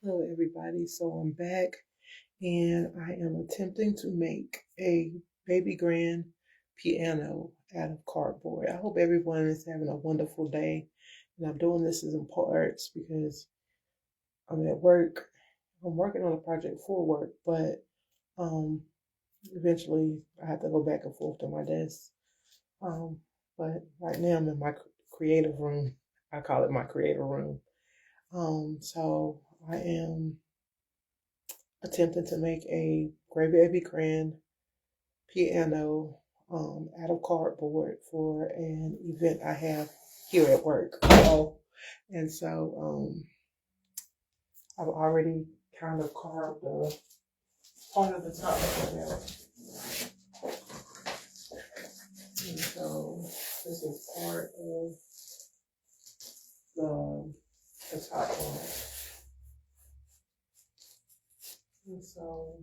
Hello, everybody. So I'm back and I am attempting to make a baby grand piano out of cardboard. I hope everyone is having a wonderful day. And I'm doing this in parts because I'm at work. I'm working on a project for work, but um, eventually I have to go back and forth to my desk. Um, but right now I'm in my creative room. I call it my creative room. So I am attempting to make a Gray Baby Grand piano out of cardboard for an event I have here at work. And so I've already kind of carved part of the top of it out. And so this is part of the top one. And so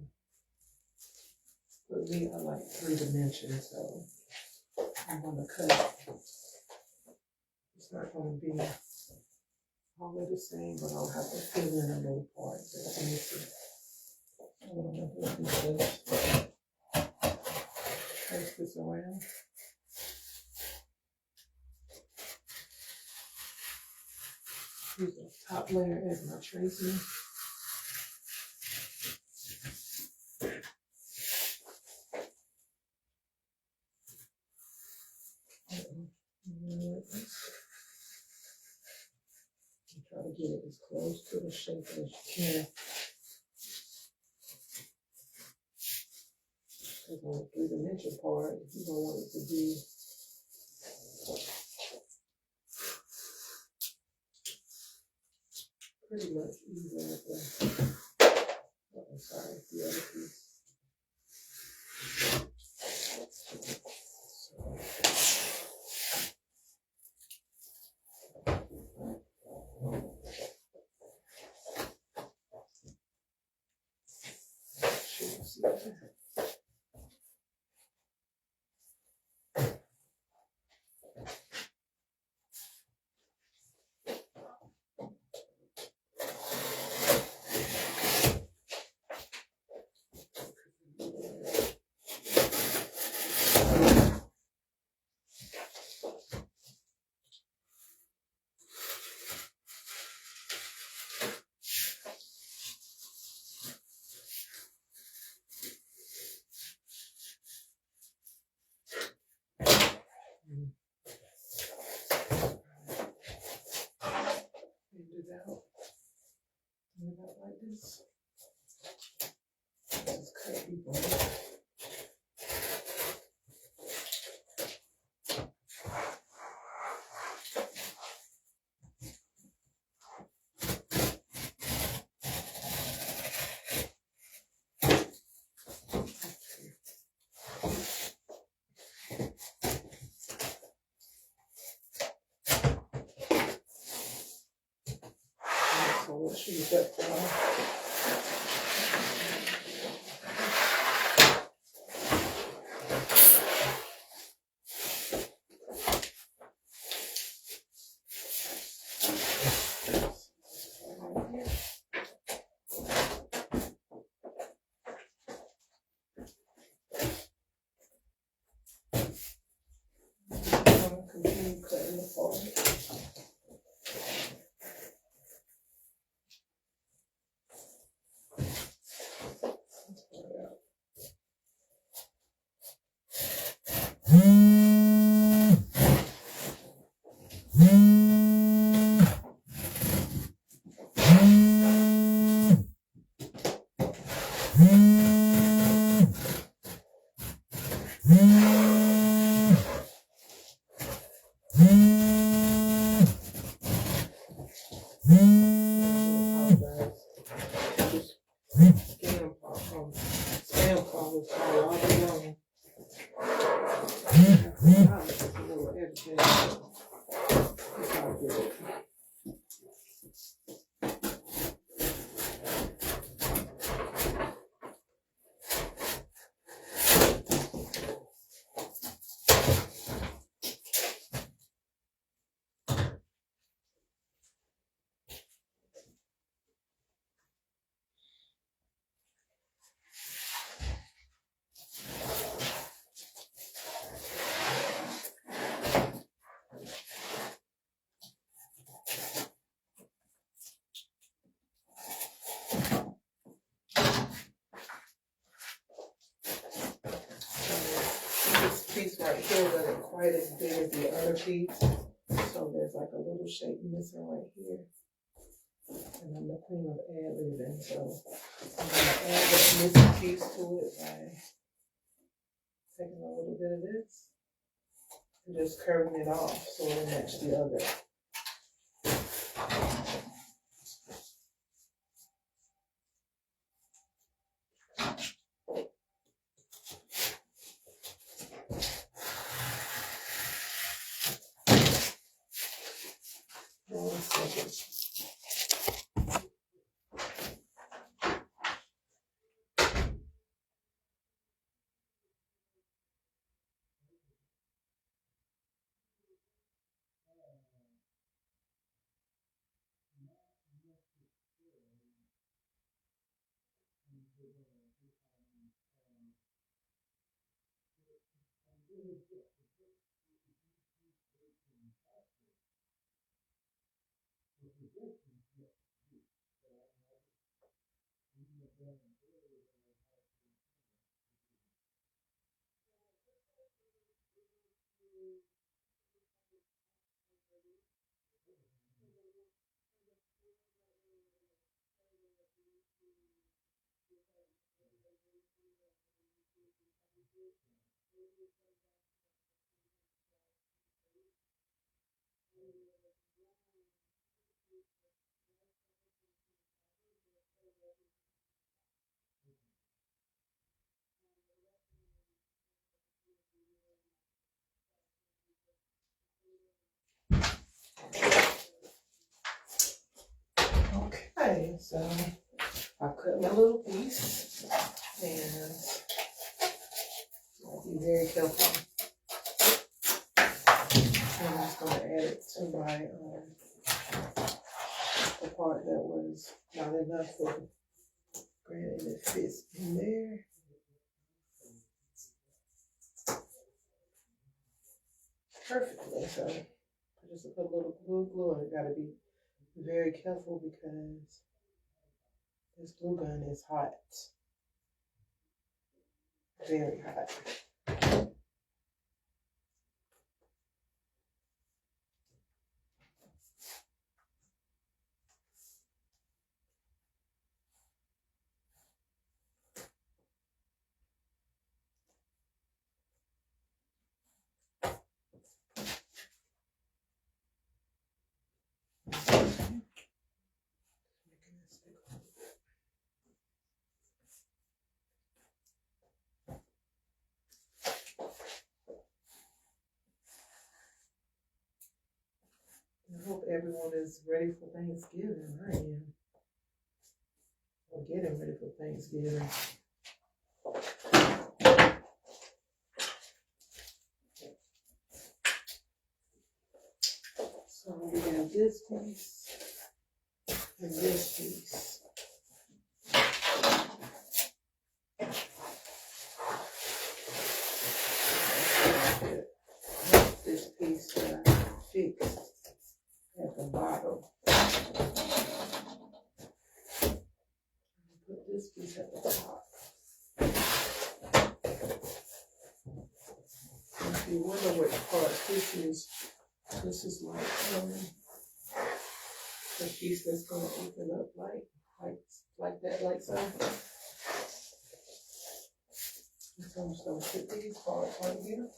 for me, I like 3 dimensions, so I'm gonna cut. It's not gonna be all the same, but I'll have to fill in a little part that's missing. So what I'm gonna do is just trace this around. Use the top layer as my tracing. Try to get it as close to the shape as you can. Because on the 3 dimension part, you don't want it to be pretty much even with the, I'm sorry, the other piece. Bend it out like this. Just cut people. So let's use that file. Continue cutting the fold. Spam calls are all alone. It's a little agitated. It's all good. quite as big as the other piece. So there's like a little shape missing right here. And I'm the queen of ad-libbing, so I'm going to add that missing piece to it by taking a little bit of this and just curving it off so it'll match the other. One second. Okay, so I cut my little piece and I'll be very careful. And I'm just going to add it to my the part that was not enough for granted it fits in there. Perfectly. So I just put a little glue and I gotta be very careful because this glue gun is hot. Very hot. I hope everyone is ready for Thanksgiving. I am. Or getting ready for Thanksgiving. So we have this piece and this piece. This piece that I fixed at the bottom. Put this piece at the top. If you wonder what part this is like the piece that's gonna open up like that, like so. So I'm just gonna put these parts right here.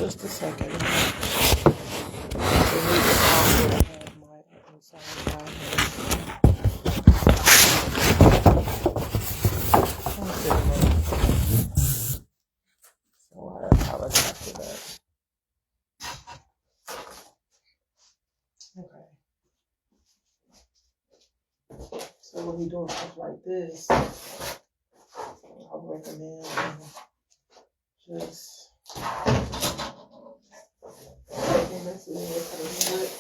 Just a second. So I apologize for that. Okay. So when you're doing stuff like this, I'll recommend just taking this in there for the foot.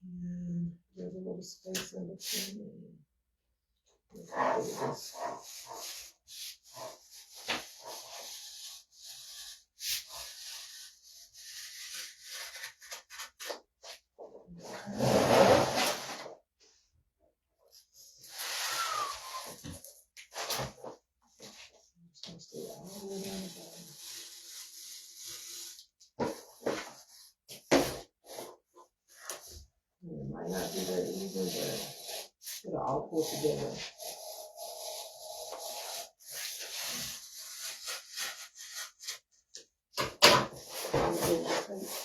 And there's a space in between. Look at this. It might not be that even, but it'll all pull together.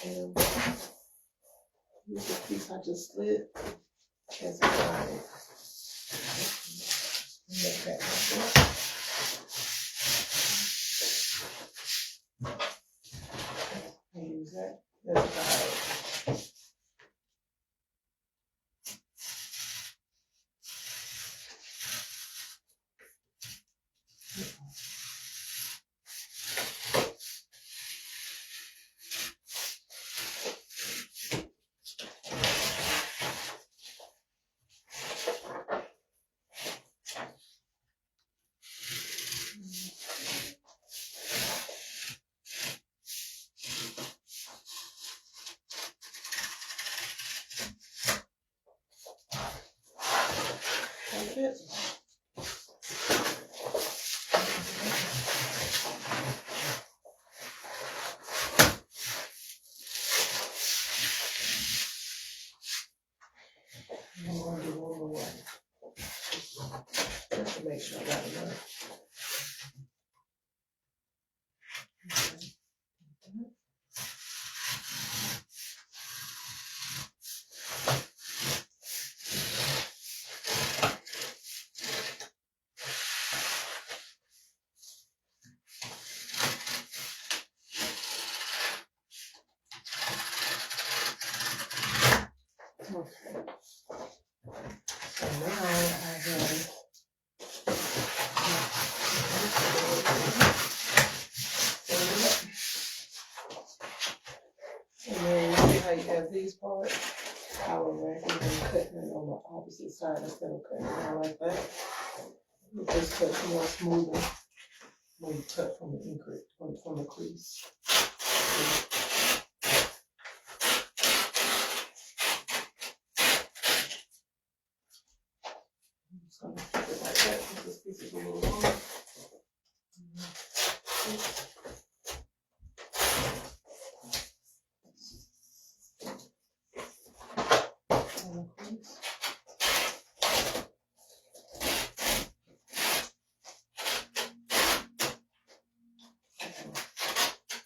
And use the piece I just slid as a guide. Make that happen. And use that as a guide. Like it. I'm going to do one more way. Just to make sure I got enough. Okay. So now I have. And then you see how you have these parts? I would recommend cutting it on the opposite side instead of cutting it out like that. It just cuts more smoother when you cut from the increase, from the crease. I'm just gonna keep it like that since this piece is a little long.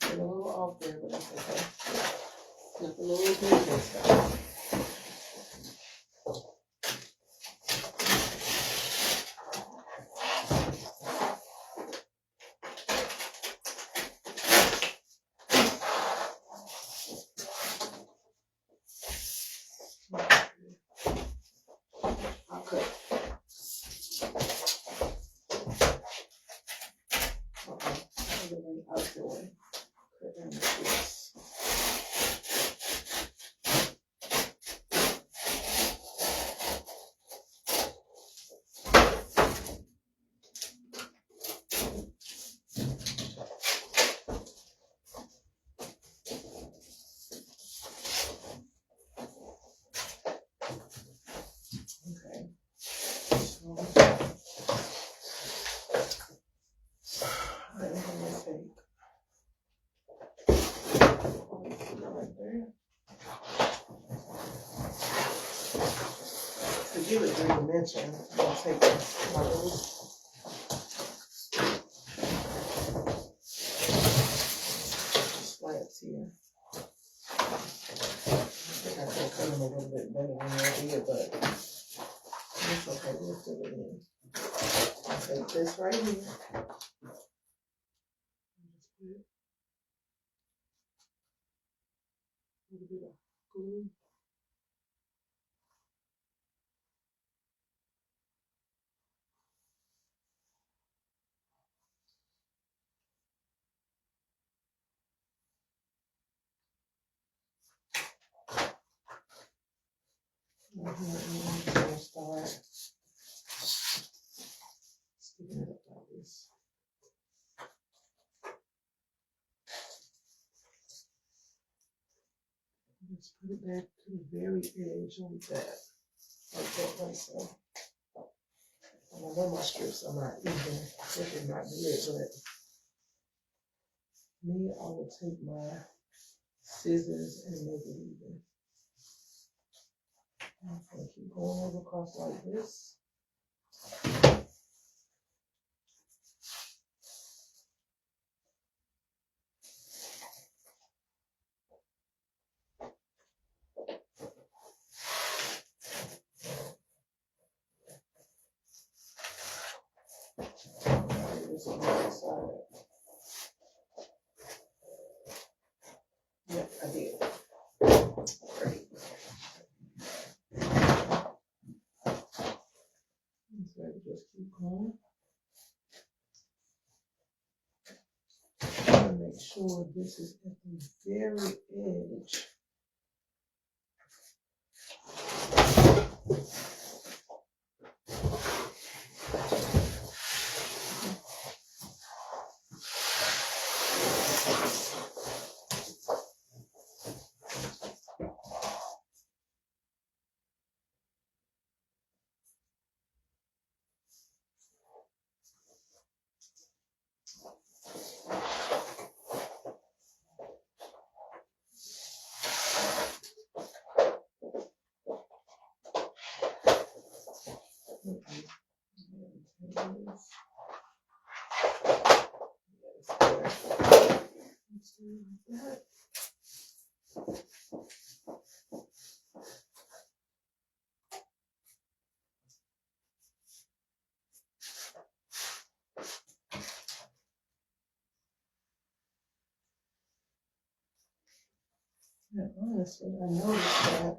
Get a little off there, but that's okay. Just a little bit this time. I'll cut. Out the way. Cut down the piece. Okay. So I'm gonna take right there. To give it 3 dimensions, I'm gonna take my little slats here. I think I can cut them a little bit better than I did, but it's okay, we'll fill it in. I'll take this right here. Just put a little bit of glue. And I'm going to start sticking it up like this. Just put it back to the very edge on that. Like that, like so. And I know my strips are not even, if they're not good, but me, I will take my scissors and make it even. I'm going to keep going over across like this. This on the other side. Yep, I did. Great. So just keep going. I'm gonna make sure this is at the very edge. Yeah, honestly, I noticed that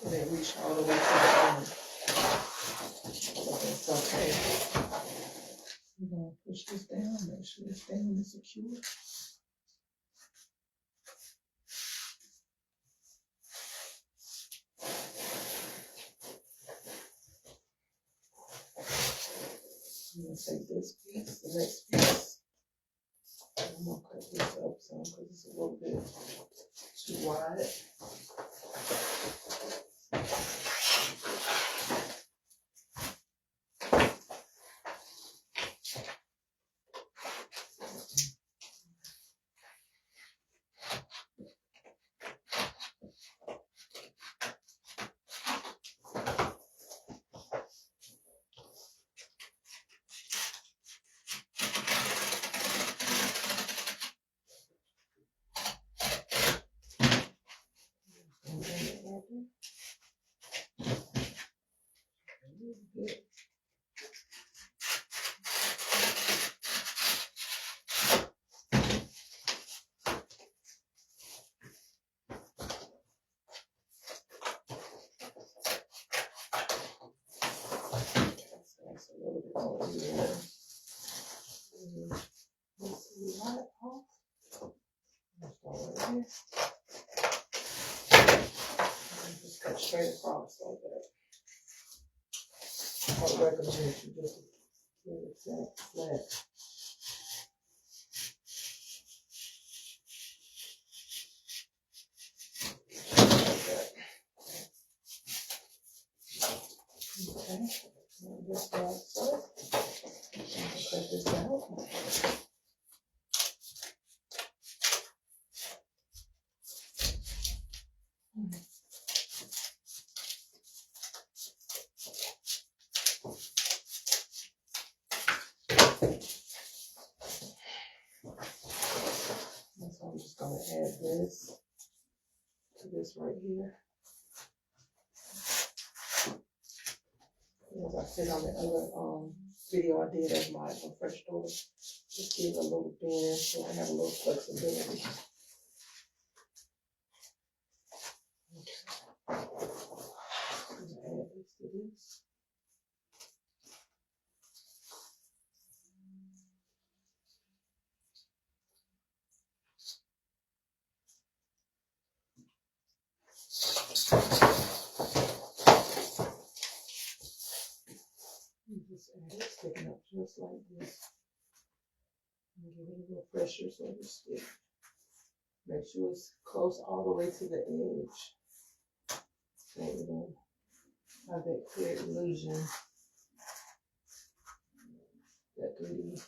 it didn't reach all the way to the end. But it's okay. We're gonna push this down, make sure it's down and secure. I'm gonna take this piece, the next piece. I'm gonna cut this up some because it's a little bit too wide. Good. That's a little bit more here. Let's see, light off. Let's start right here. And just cut straight across like that. I would recommend you just get it flat. Like that. Okay. Now this side first. Cut this out. So I'm just gonna add this to this right here. As I said on the other video I did of my fresh dough, just give it a little bend so I have a little flexibility. Add this to this. sticking up just like this. And give it a little pressure so it'll stick. Make sure it's close all the way to the edge. So it'll have that clear illusion that 3D.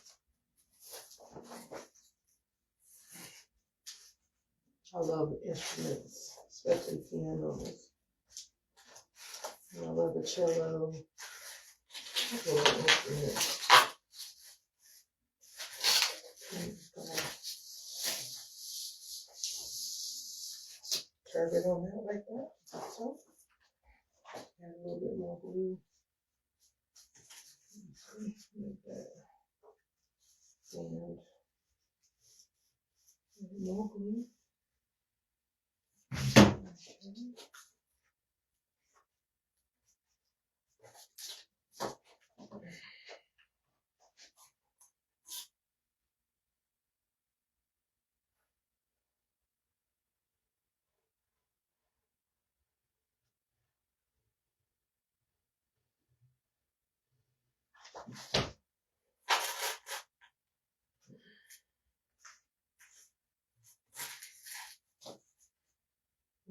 I love instruments, especially pianos. And I love the cello. I love instruments. Curve it on out like that. So, add a little bit more glue. Like that. And more glue. Okay.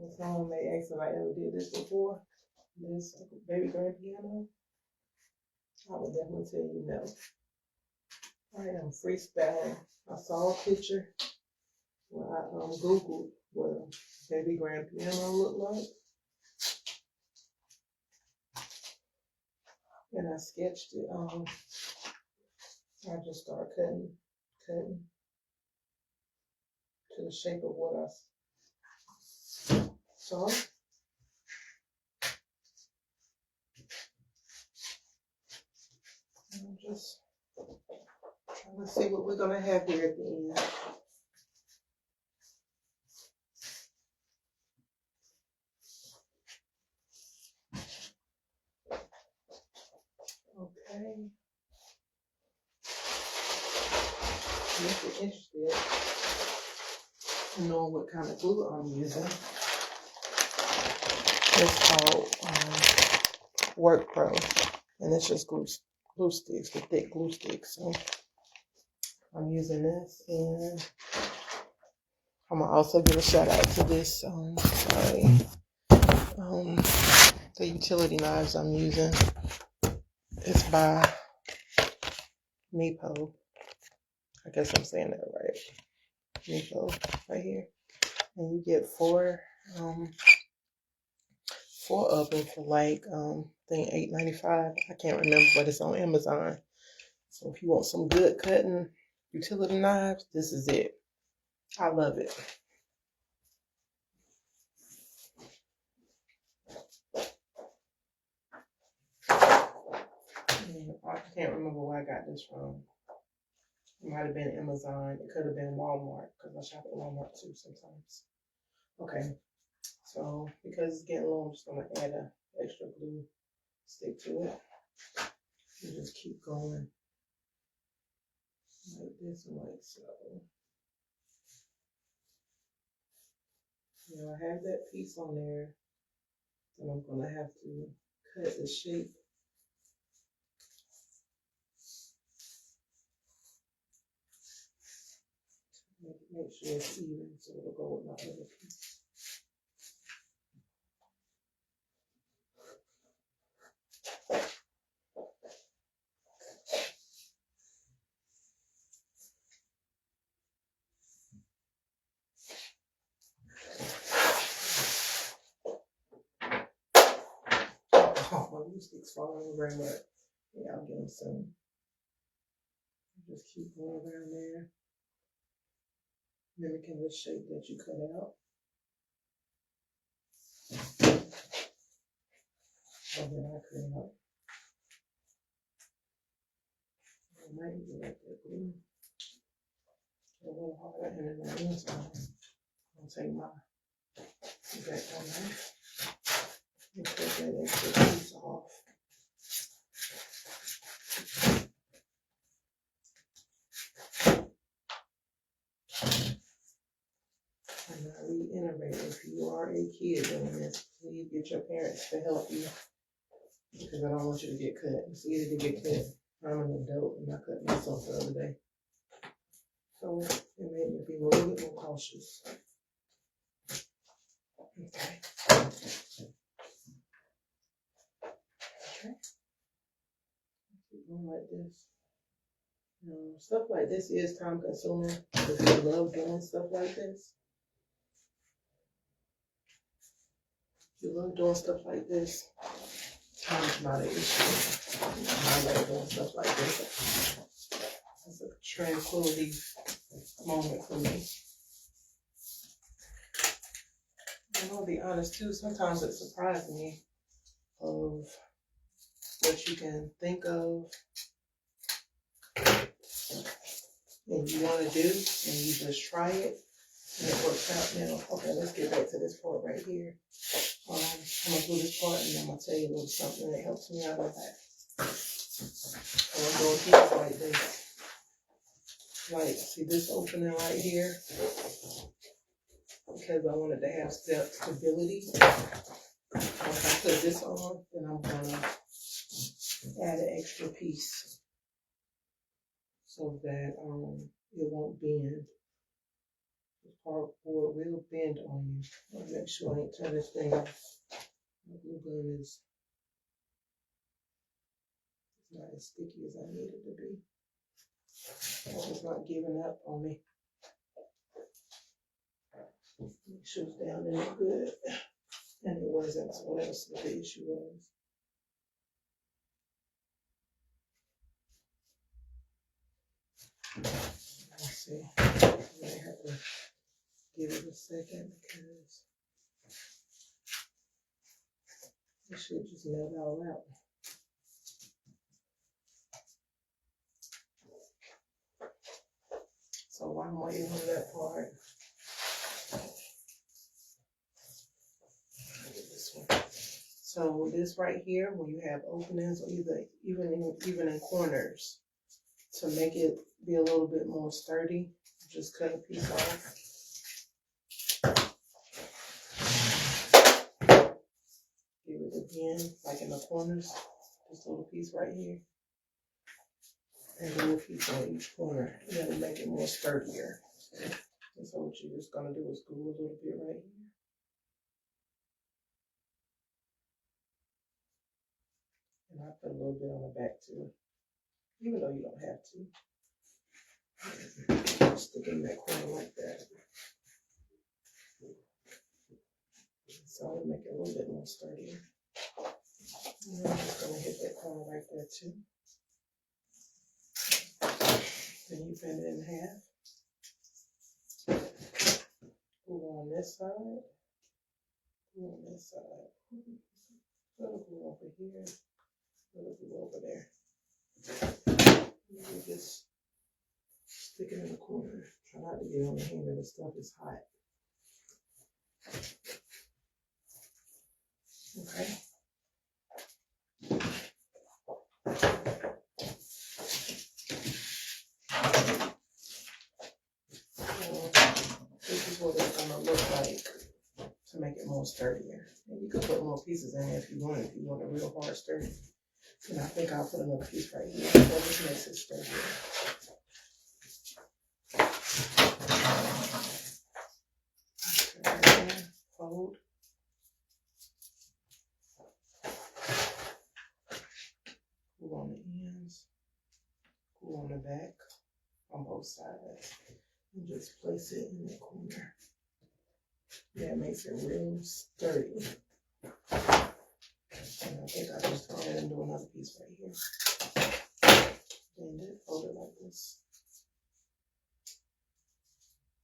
And someone may ask if I ever did this before, this baby grand piano. I would definitely tell you no. I am freestyling. I saw a picture where I Googled what a baby grand piano looked like. And I sketched it. I just started cutting to the shape of what I saw. And I'm just trying to see what we're gonna have here at the end. Okay. If you're interested in knowing what kind of glue I'm using, it's called Work Pro, and it's just glue sticks, the thick glue sticks. So I'm using this, and I'm gonna also give a shout out to this. The utility knives I'm using. It's by Meepo. I guess I'm saying that right. Meepo, right here, and you get four of them for like I think $8.95. I can't remember, but it's on Amazon. So if you want some good cutting utility knives, this is it. I love it. And I can't remember where I got this from. It might have been Amazon. It could have been Walmart, because I shop at Walmart too sometimes. Okay, so because it's getting low, I'm just gonna add an extra glue stick to it. And just keep going like this and like so. Now I have that piece on there, and I'm gonna have to cut the shape. Make sure it's even, so it'll go with my other piece. Oh, my glue sticks falling over, but yeah, I'll get them soon. Just keep going around there, mimicking the shape that you cut out. And then I cut out. I might even let that glue a little harder, and then the meantime, I'll take my X-Acto knife and cut that extra piece off. And I reiterate, if you are a kid doing this, please get your parents to help you, because I don't want you to get cut. It's easy to get cut. I'm an adult and I cut myself the other day. So it made me be a little bit more cautious. Okay. Okay. Keep going like this. Stuff like this is time consuming. If you love doing stuff like this, if you love doing stuff like this, time's not an issue. I like doing stuff like this. It's a tranquility moment for me. I'm gonna be honest too, sometimes it surprises me of what you can think of and you want to do, and you just try it, and it works out. Now, okay, let's get back to this part right here. I'm gonna do this part, and I'm gonna tell you a little something that helps me out with that. I'm doing pieces like this. Like, see this opening right here? Because I wanted to have stability. Once I put this on, then I'm gonna add an extra piece so that it won't bend. The cardboard will bend on you. I'll make sure I ain't turn this thing off. My glue gun is not as sticky as I need it to be. It's not giving up on me. Make sure it's down in there good. And it wasn't, so that was what the issue was. Let's see. I might have to give it a second because it should just melt all out. So while I'm waiting on that part, this one. So this right here, when you have openings, or even in corners, to make it be a little bit more sturdy, just cut a piece off. Give it a bend, like in the corners, this little piece right here. And a little piece on each corner. And that'll make it more sturdier. And so what you're just gonna do is glue a little bit right here. And I put a little bit on the back too. Even though you don't have to. Stick it in that corner like that. So I'll make it a little bit more sturdier. And I'm just gonna hit that corner right there too. Then you bend it in half. Glue on this side. Glue on this side. Little glue over here. Little glue over there. You just stick it in the corner. Try not to get on the hand, the stuff is hot. Okay. This is what it's gonna look like to make it more sturdier. And you can put more pieces in there if you want a real hard sturdy. And I think I'll put another piece right here. That just makes it sturdier. Okay, right there. Fold. Glue on the ends. Glue on the back on both sides. And just place it in the corner. That makes it real sturdy. And I think I just go ahead and do another piece right here. Bend it, fold it like this.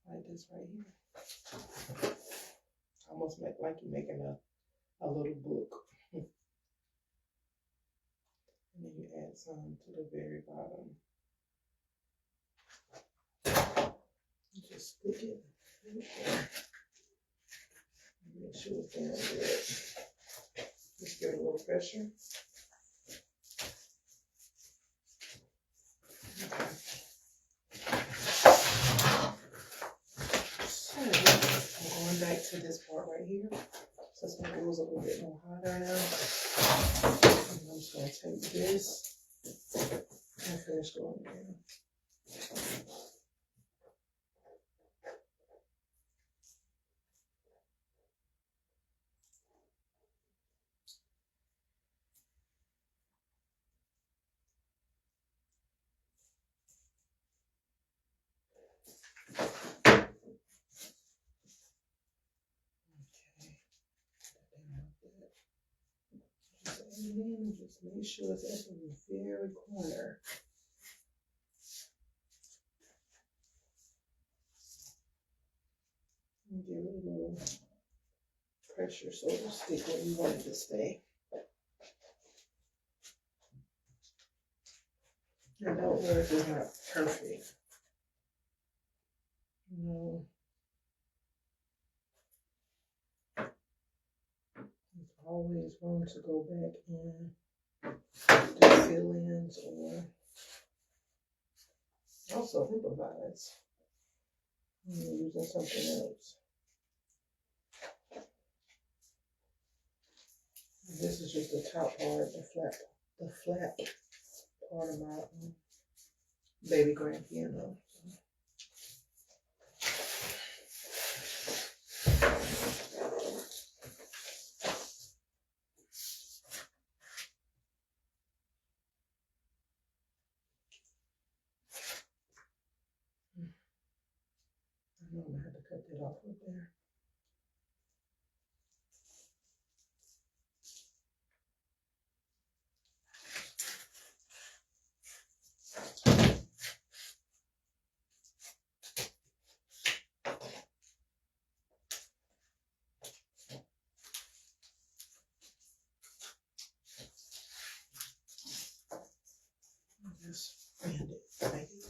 Like this right here. Almost like you're making a little book. And then you add some to the very bottom. Just stick it right there. Make sure it's down good. Just give it a little pressure. Okay. So I'm going back to this part right here. So it's gonna goes a little bit more hotter now. And I'm just gonna take this finished going in. And then just make sure it's at the very corner. And give it a little pressure so it'll stick where you want it to stay. And don't worry if it's not perfect. You know, there's always room to go back in, do fill-ins, or also improvise when you're using something else. And this is just the top part, the flat part of my baby grand piano. I know I'm gonna have to cut that off right there. Just bend it. Thank you.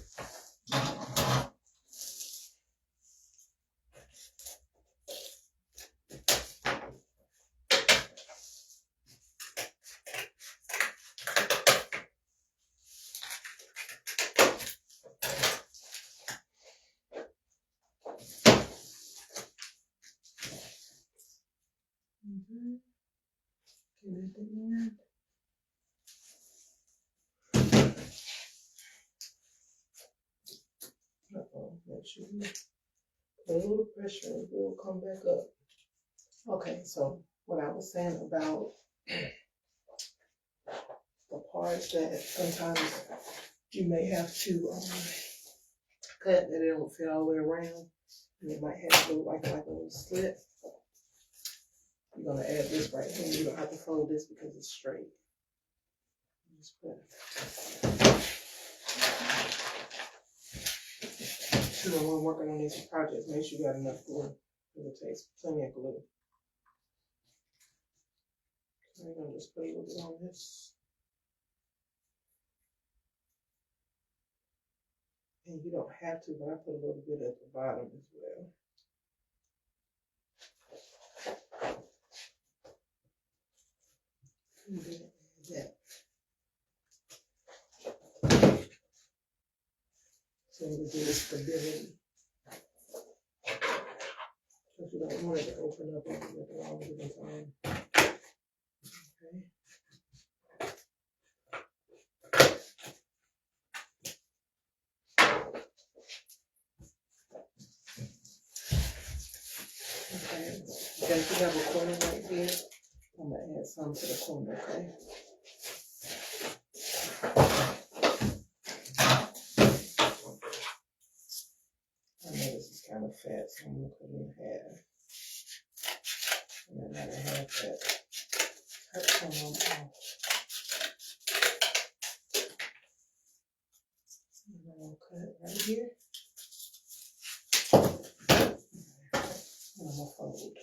Get at the end. Make sure you put a little pressure and it will come back up. Okay, so what I was saying about the parts that sometimes you may have to cut that it don't fit all the way around, and it might have to look like a little slit. You're gonna add this right here. You don't have to fold this because it's straight. Just put it. When we're working on these projects, make sure you got enough glue. Because it takes plenty of glue. So we're gonna just put a little bit on this. And you don't have to, but I put a little bit at the bottom as well. And then add that. So we do stability. Because you don't want it to open up at the wrong given time. Okay. Okay. Okay, if you have a corner right here, I'm gonna add some to the corner, okay? I know this is kind of fat, so I'm gonna cut it in half. And then I have that cut some off. And I'm gonna cut right here. And I'm gonna fold.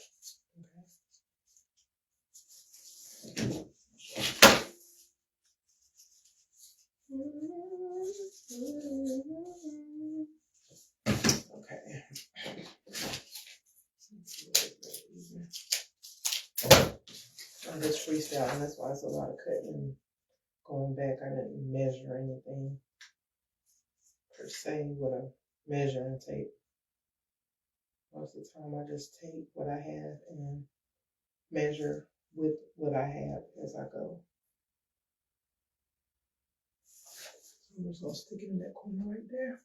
Okay. I'm just freestyling, that's why it's a lot of cutting and going back. I didn't measure anything per se with a measuring tape. Most of the time I just take what I have and measure with what I have as I go. I'm just gonna stick it in that corner right there.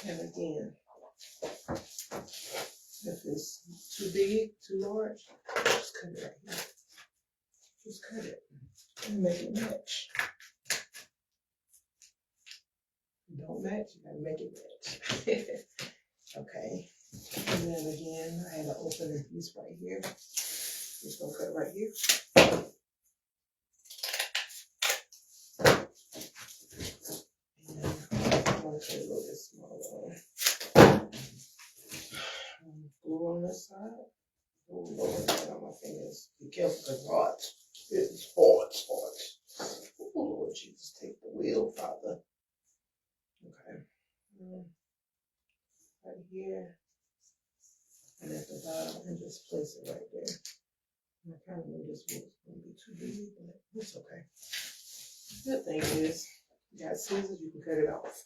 And again, if it's too big, too large, just cut it right here. Just cut it and make it match. If it don't match, you gotta make it match. Okay. And then again, I had an opening piece right here. Just gonna cut right here. And I'm gonna cut a little bit smaller. Glue on this side. Oh Lord, get on my fingers. Be careful, because hot. It's hot, hot. Oh Lord Jesus, take the wheel, Father. Okay. Right here. And at the bottom, and just place it right there. And I kind of knew this was going to be too big, but it's okay. Good thing is, you got scissors, you can cut it off.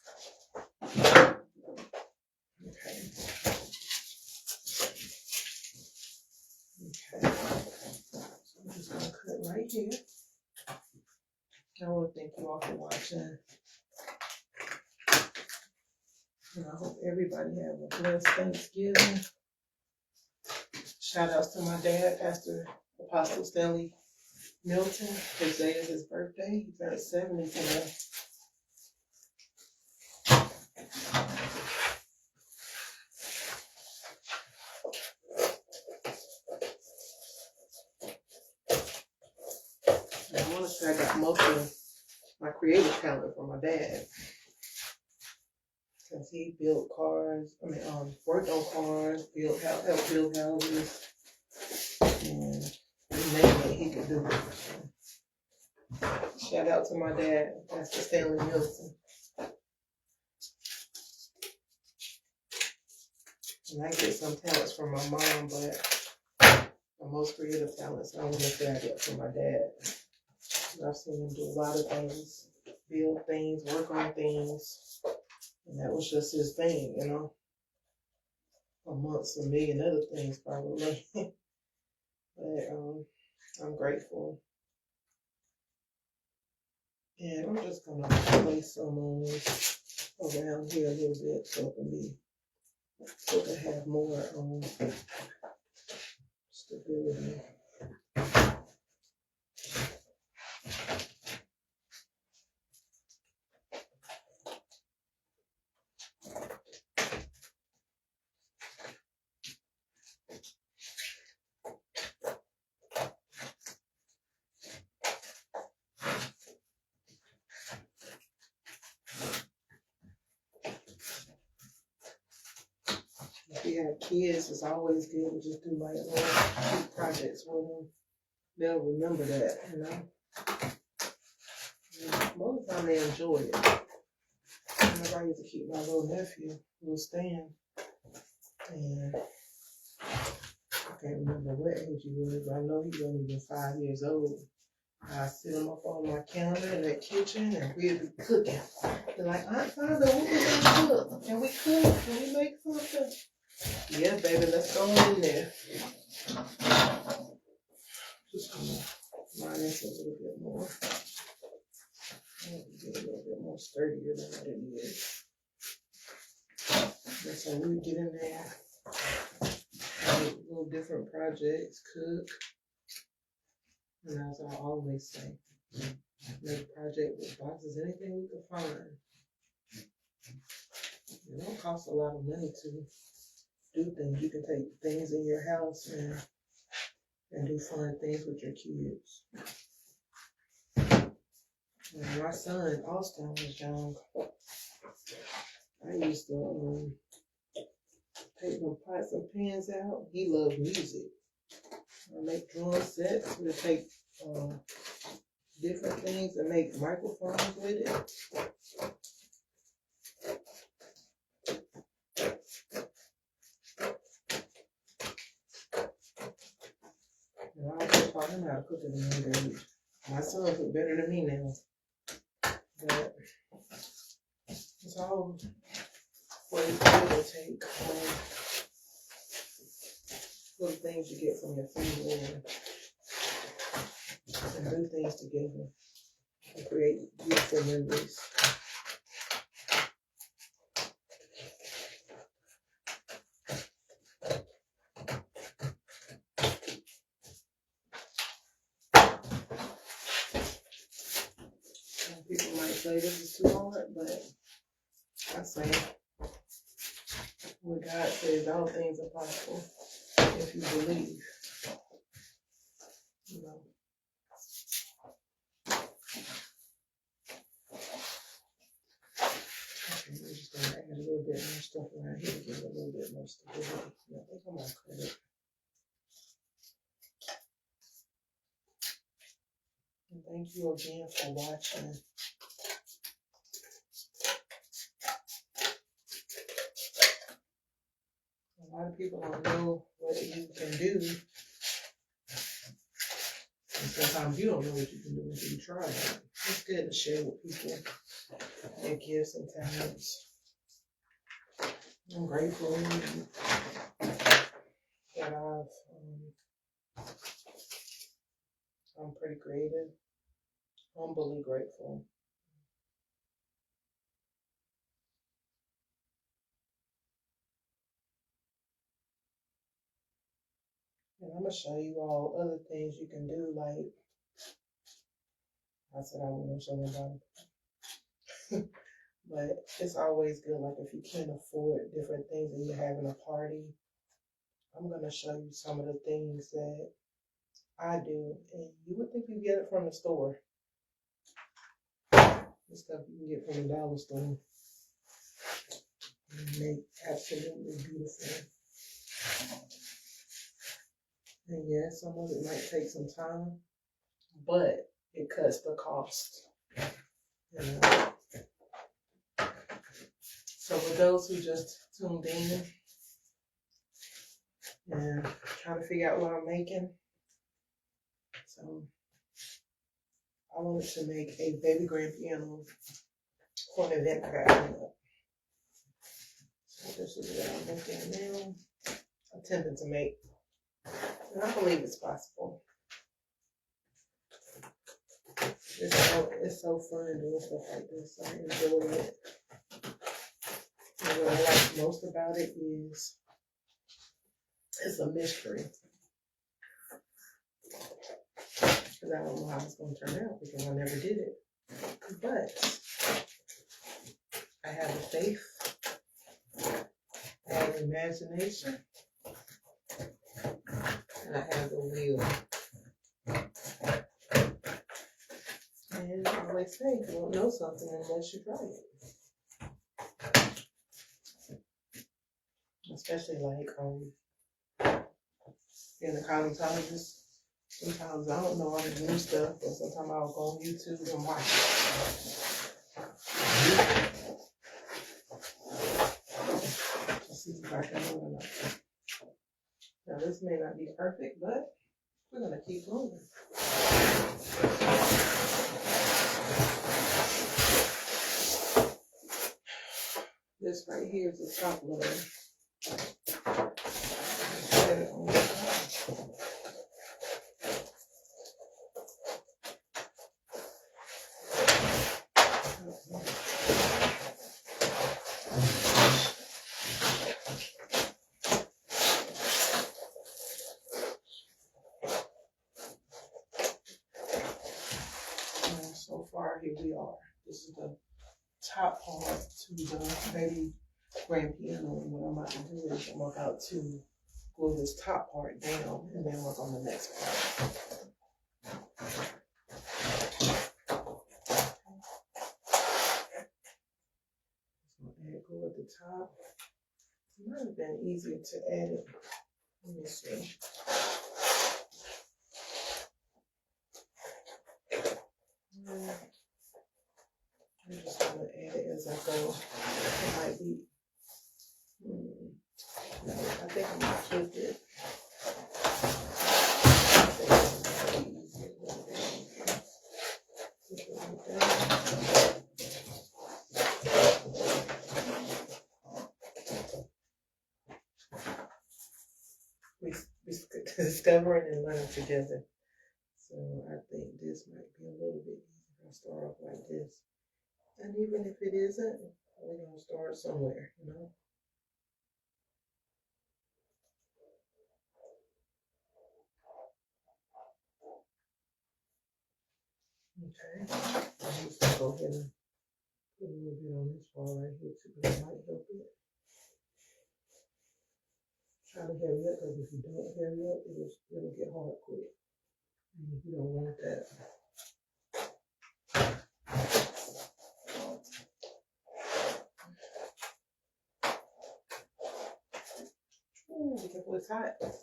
Okay. Okay. So I'm just going to cut right here. I want to thank you all for watching. And I hope everybody have a blessed Thanksgiving. Shout outs to my dad, Pastor Apostle Stanley Milton. Today is his birthday. He turned 70 today. And I want to say I got most of my creative talent from my dad. Since he built cars, worked on cars, helped build houses, and mainly he could do it. So, shout out to my dad, Pastor Stanley Milton. And I get some talents from my mom, but the most creative talents I want to say I get from my dad. And I've seen him do a lot of things, build things, work on things. And that was just his thing, you know, amongst a million other things probably. But I'm grateful. And I'm just going to place some around here a little bit so it can have more stability. If you have kids, it's always good to just do like little cute projects with them. They'll remember that, you know. And most of the time they enjoy it. I remember I used to keep my little nephew, little Stan, and I can't remember what age he was, but I know he wasn't even 5 years old. I sit him up on my counter in that kitchen and we'd be cooking. They're like, Aunt Father, what we gonna cook? Can we cook? Can we make something? Yeah, baby, let's go in there. Just gonna line this a little bit more. I want to get a little bit more sturdier than what it is. And so we get in there, make little different projects, cook. And as I always say, make a project with boxes, anything we can find. It don't cost a lot of money to do things. You can take things in your house and do fun things with your kids. When my son Austin was young, I used to take them pots and pans out. He loved music. I make drum sets to take different things and make microphones with it. And I also taught him how to cook at a young age. My son cook better than me now. But it's all what it's going to take. little things you get from your family and do things together and create beautiful memories. Some people might say this is too hard, but I say what God says, all things are possible if you believe. You know. Okay, we're just gonna add a little bit more stuff around here to give it a little bit more stability. I think I'm gonna cut it. And thank you again for watching. A lot of people don't know what you can do. And sometimes you don't know what you can do until you try it. It's good to share with people their gifts and talents. I'm grateful that I'm pretty creative. Humbly grateful. And I'm going to show you all other things you can do. Like I said, I won't show nobody. But it's always good, like if you can't afford different things and you're having a party, I'm going to show you some of the things that I do. And you would think you get it from the store. This stuff you can get from the dollar store. And make absolutely beautiful. And yes, some of it might take some time, but it cuts the cost. You know? So for those who just tuned in and trying to figure out what I'm making, so I wanted to make a baby grand piano for an event I got coming up. So this is what I'm making now, attempting to make, and I believe it's possible. It's so fun doing stuff like this. I enjoy it. And what I like most about it is it's a mystery. Because I don't know how it's going to turn out because I never did it. But I have the faith, I have the imagination, and I have the will. And I always say, you don't know something unless you try it. Especially like being a cosmetologist. Sometimes I don't know all the new stuff, but sometimes I'll go on YouTube and watch it. To see if I can do it or not. Now this may not be perfect, but we're gonna keep moving. This right here is the top layer. Set it on the top. And so far, here we are. This is the top part to the baby grand piano, and what I'm about to do is I'm about to glue this top part down and then work on the next part. So add glue at the top. It might have been easier to add it. Let me see. I'm just going to add it as I go. It might be. No, I think I'm going to flip it. We discovering and learning together. So I think this might be a little bit easier if I start off like this. And even if it isn't, we're gonna start somewhere, you know. Okay. I'm just gonna go ahead and put a little bit on this wall right here too, because it might help it. Try to hurry up, because if you don't hurry up, it'll get hard quick. And you don't want that. Ooh, be careful, it's hot. Okay.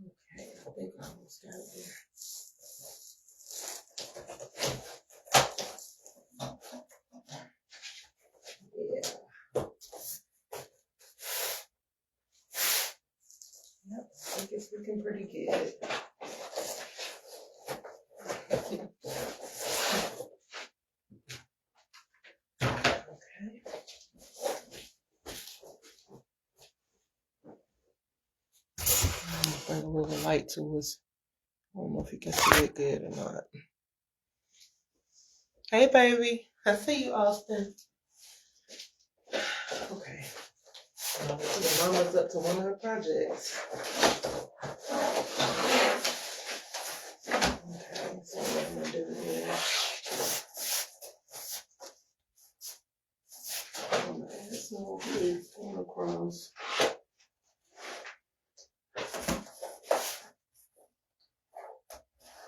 Okay, I think I almost got it there. Yeah. Yep, I think it's looking pretty good. Okay. Bring a little light to us. I don't know if you can see it good or not. Hey, baby. I see you, Austin. Okay. Your mama's up to one of her projects. Okay, so what I'm gonna do is I'm gonna add some more glue going across.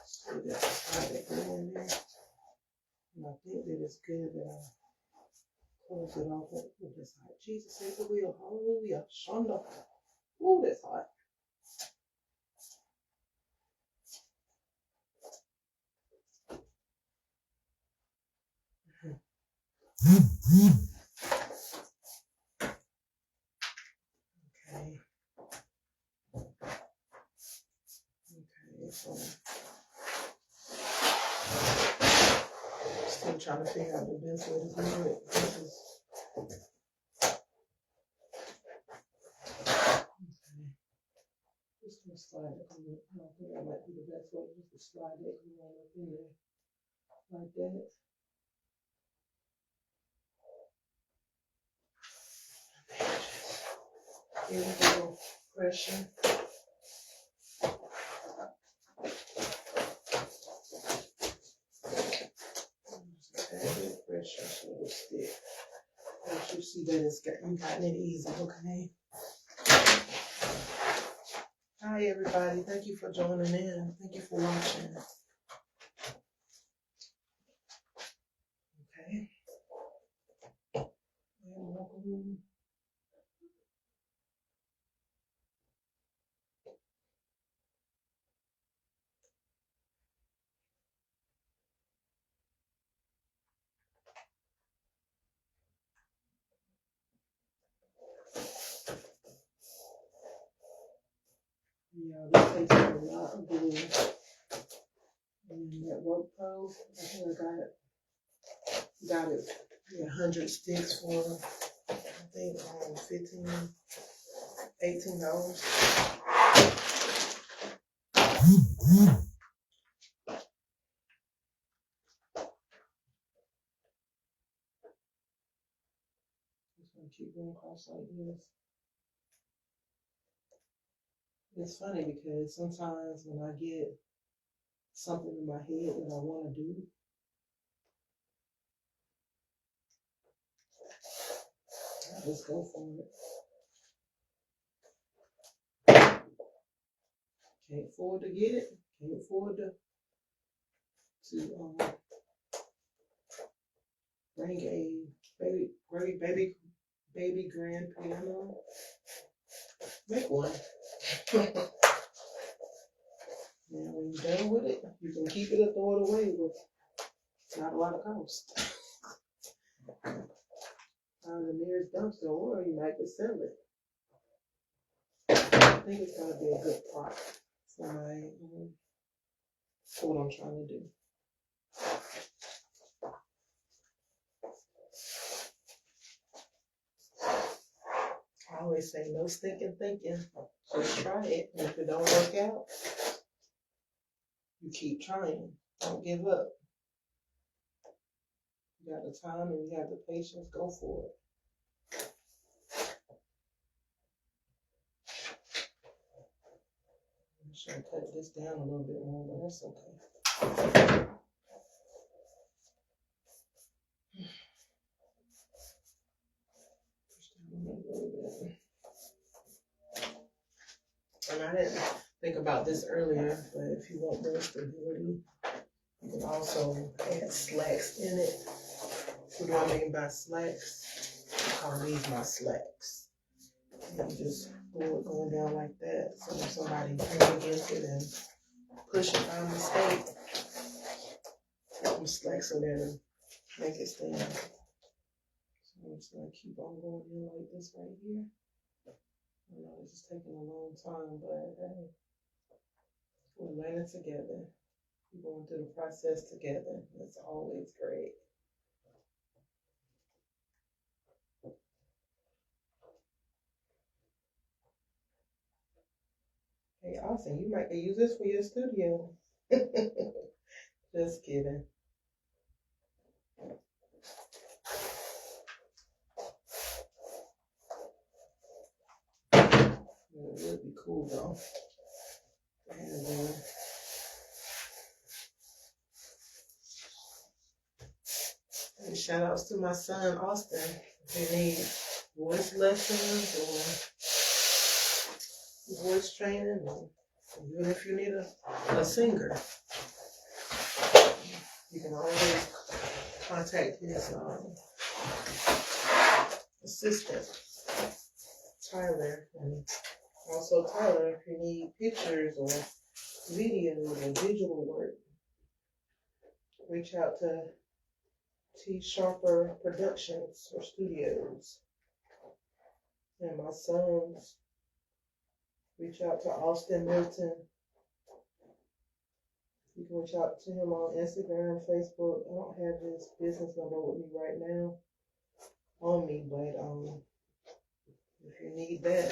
So we got that glue in there. And I think that it's good that I close it off with this hot. Jesus, save the wheel. Hallelujah. Shonda. Ooh, that's hot. Okay. Okay, so still trying to figure out the best way to do it. Okay. Just gonna slide it. I don't think that might be the best way, just to slide it on up in there like that. Here we go. Pressure. Just add a little pressure so it'll stick. Once you see that it's gotten it easy, okay? Hi everybody, thank you for joining in. Thank you for watching. Okay. Yeah, this takes a lot of glue. And that work pro, I think I got it 100 sticks for, I think, $15, $18. Just gonna keep going across like this. It's funny because sometimes when I get something in my head that I want to do, I just go for it. Can't afford to get it. Can't afford to bring a baby grand piano. Make one. Now when you're done with it, you can keep it or throw it away with not a lot of cost. Find the nearest dumpster, or you might just sell it. I think it's gonna be a good prop for my for what I'm trying to do. always say no stinking thinking. Just try it. And if it don't work out, you keep trying. Don't give up. You got the time and you have the patience, go for it. I should have cut this down a little bit more, but that's okay. And I didn't think about this earlier, but if you want more stability, you can also add slacks in it. What do I mean by slacks? I call these my slacks. And you just pull it going down like that. So if somebody came against it and push it by mistake, them slacks are there to make it stand. So I'm just gonna keep on going in like this right here. I know this is taking a long time, but hey, we're learning together. We're going through the process together. It's always great. Hey, Austin, you might use this for your studio. Just kidding. It would be cool though. And shout outs to my son Austin. If you need voice lessons or voice training, or even if you need a singer, you can always contact his assistant, Tyler. And also Tyler, if you need pictures or videos or digital work, reach out to T Sharper Productions or Studios. And my sons, reach out to Austin Milton. You can reach out to him on Instagram, Facebook. I don't have his business number with me right now on me, but if you need that,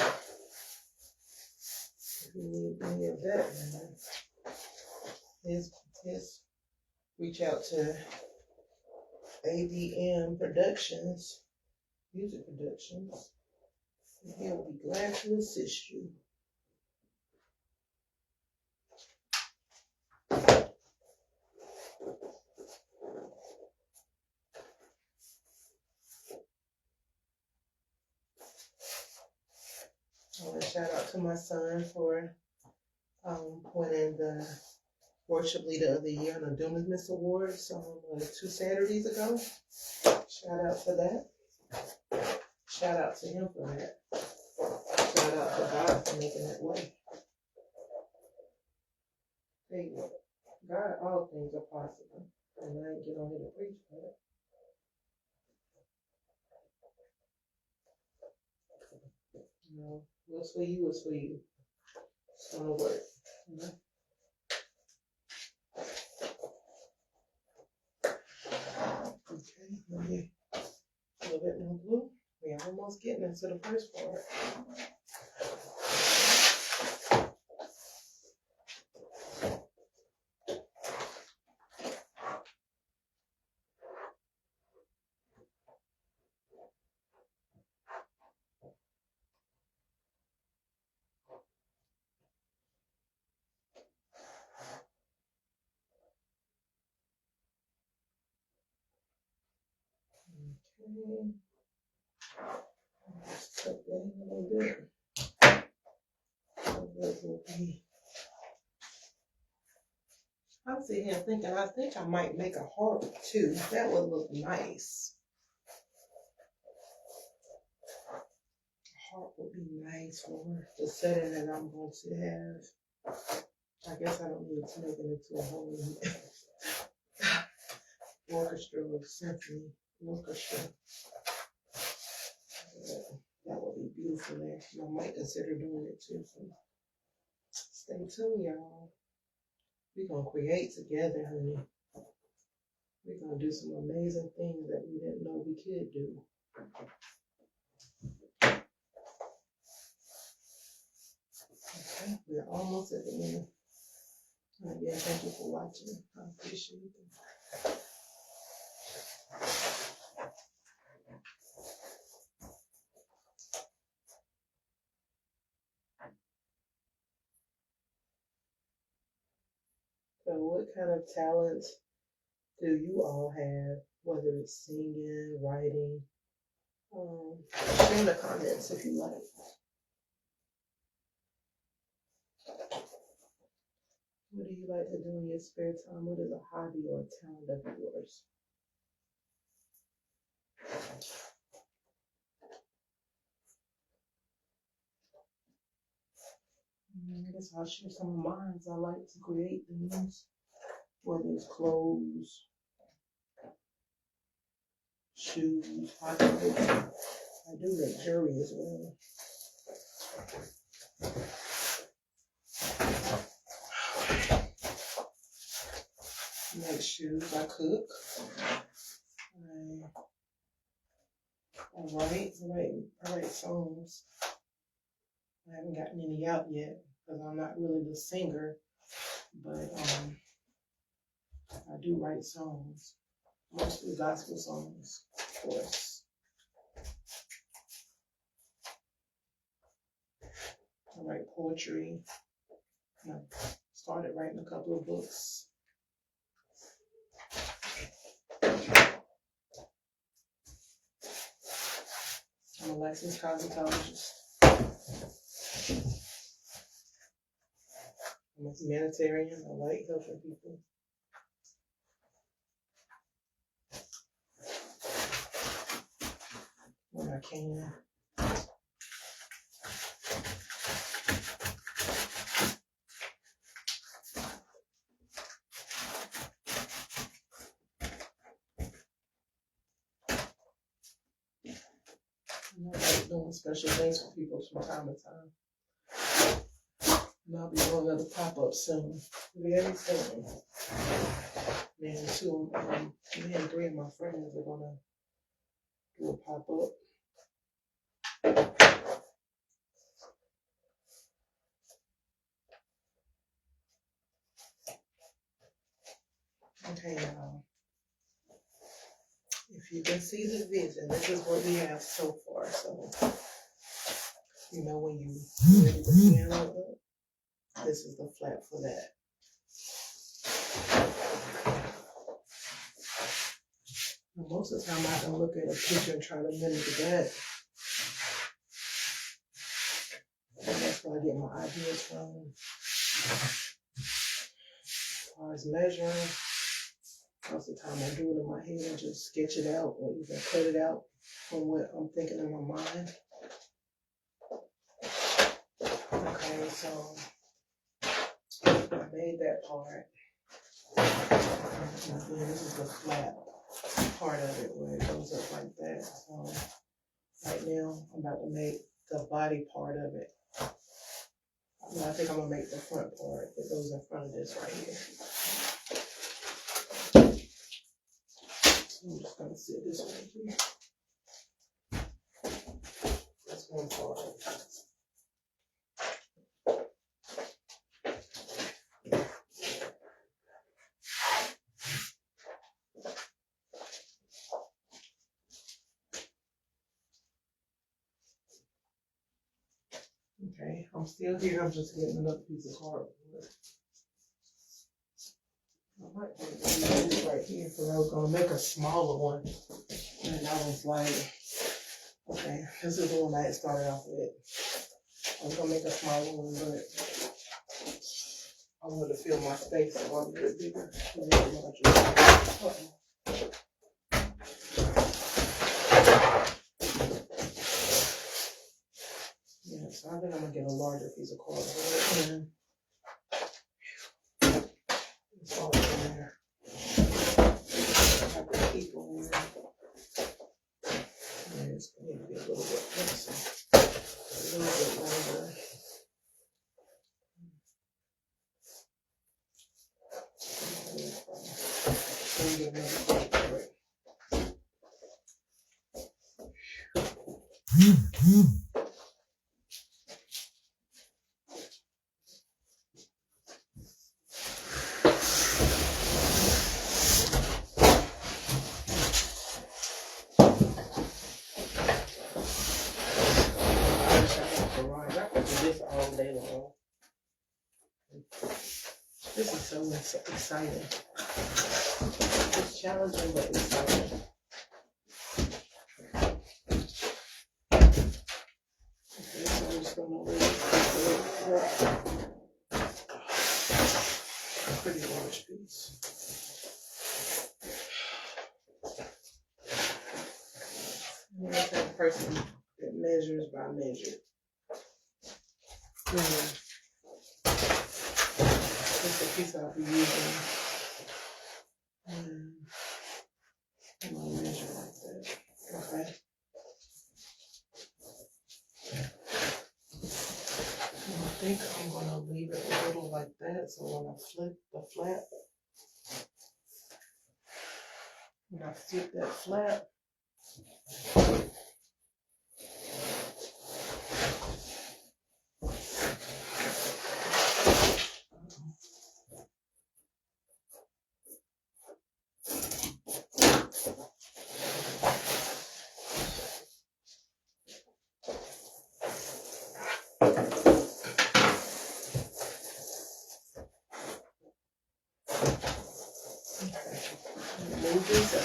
if you need any of that, man, his reach out to AVM Productions, Music Productions, and he will be glad to assist you. I want to shout out to my son for winning the Worship Leader of the Year on the Dunamis Awards 2 Saturdays ago. Shout out for that. Shout out to him for that. Shout out to God for making that way. Hey, God, all things are possible. And I ain't get on here to preach for it. You know, what's for you is for you. It's gonna work. You know? Okay, let me a little bit more blue. We're almost getting into the first part. Okay. Let's tuck that in a little bit. So that will be. I'm sitting here thinking, I think I might make a heart too. That would look nice. A heart would be nice for the setting that I'm going to have. I guess I don't need to make it into a whole orchestra or symphony orchestra. That would be beautiful there. I might consider doing it too. So stay tuned, y'all. We're going to create together, honey. We're going to do some amazing things that we didn't know we could do. Okay, we're almost at the end. Again, thank you for watching. I appreciate it. So what kind of talents do you all have, whether it's singing, writing? Share in the comments if you like. What do you like to do in your spare time? What is a hobby or a talent of yours? I guess I'll share some of mine. I like to create things, whether it's clothes, shoes, pocketbooks. I do make jewelry as well. I make shoes. I cook. I write songs. I haven't gotten any out yet because I'm not really the singer, but I do write songs, mostly gospel songs, of course. I write poetry. I started writing a couple of books. I'm a licensed cosmetologist. I'm a humanitarian. I like helping people. When I can. I like doing special things for people from time to time. And I'll be doing another pop-up soon. Very soon. Me and 3 of my friends are gonna do a pop-up. Okay, y'all. If you can see the vision, this is what we have so far. So, when you ready the piano up, this is the flat for that. And most of the time, I don't look at a picture and try to mimic that. And that's where I get my ideas from. As far as measuring, most of the time I do it in my head and just sketch it out or even cut it out from what I'm thinking in my mind. Okay, so I made that part. And then this is the flat part of it where it goes up like that. So right now I'm about to make the body part of it. I think I'm gonna make the front part that goes in front of this right here. I'm just gonna sit this right here. That's one part. Okay, I'm still here. I'm just getting another piece of cardboard. I might put this right here because I was gonna make a smaller one, and I was like, okay, this is the one I had started off with. I was gonna make a smaller one, but I wanted to fill my space a little bit bigger. Yeah, so I think I'm gonna get a larger piece of cardboard and it's all in there. I put people in there. And it's going to be a little bit messy. A little bit longer. This is so exciting. It's challenging but exciting. Okay, so I'm just gonna leave it. Pretty large piece. I'm the type of person that measures by measure. This is the piece I'll be using. I'm gonna measure like that. Okay. I think I'm gonna leave it a little like that, so when I flip the flap, that flap, move this up.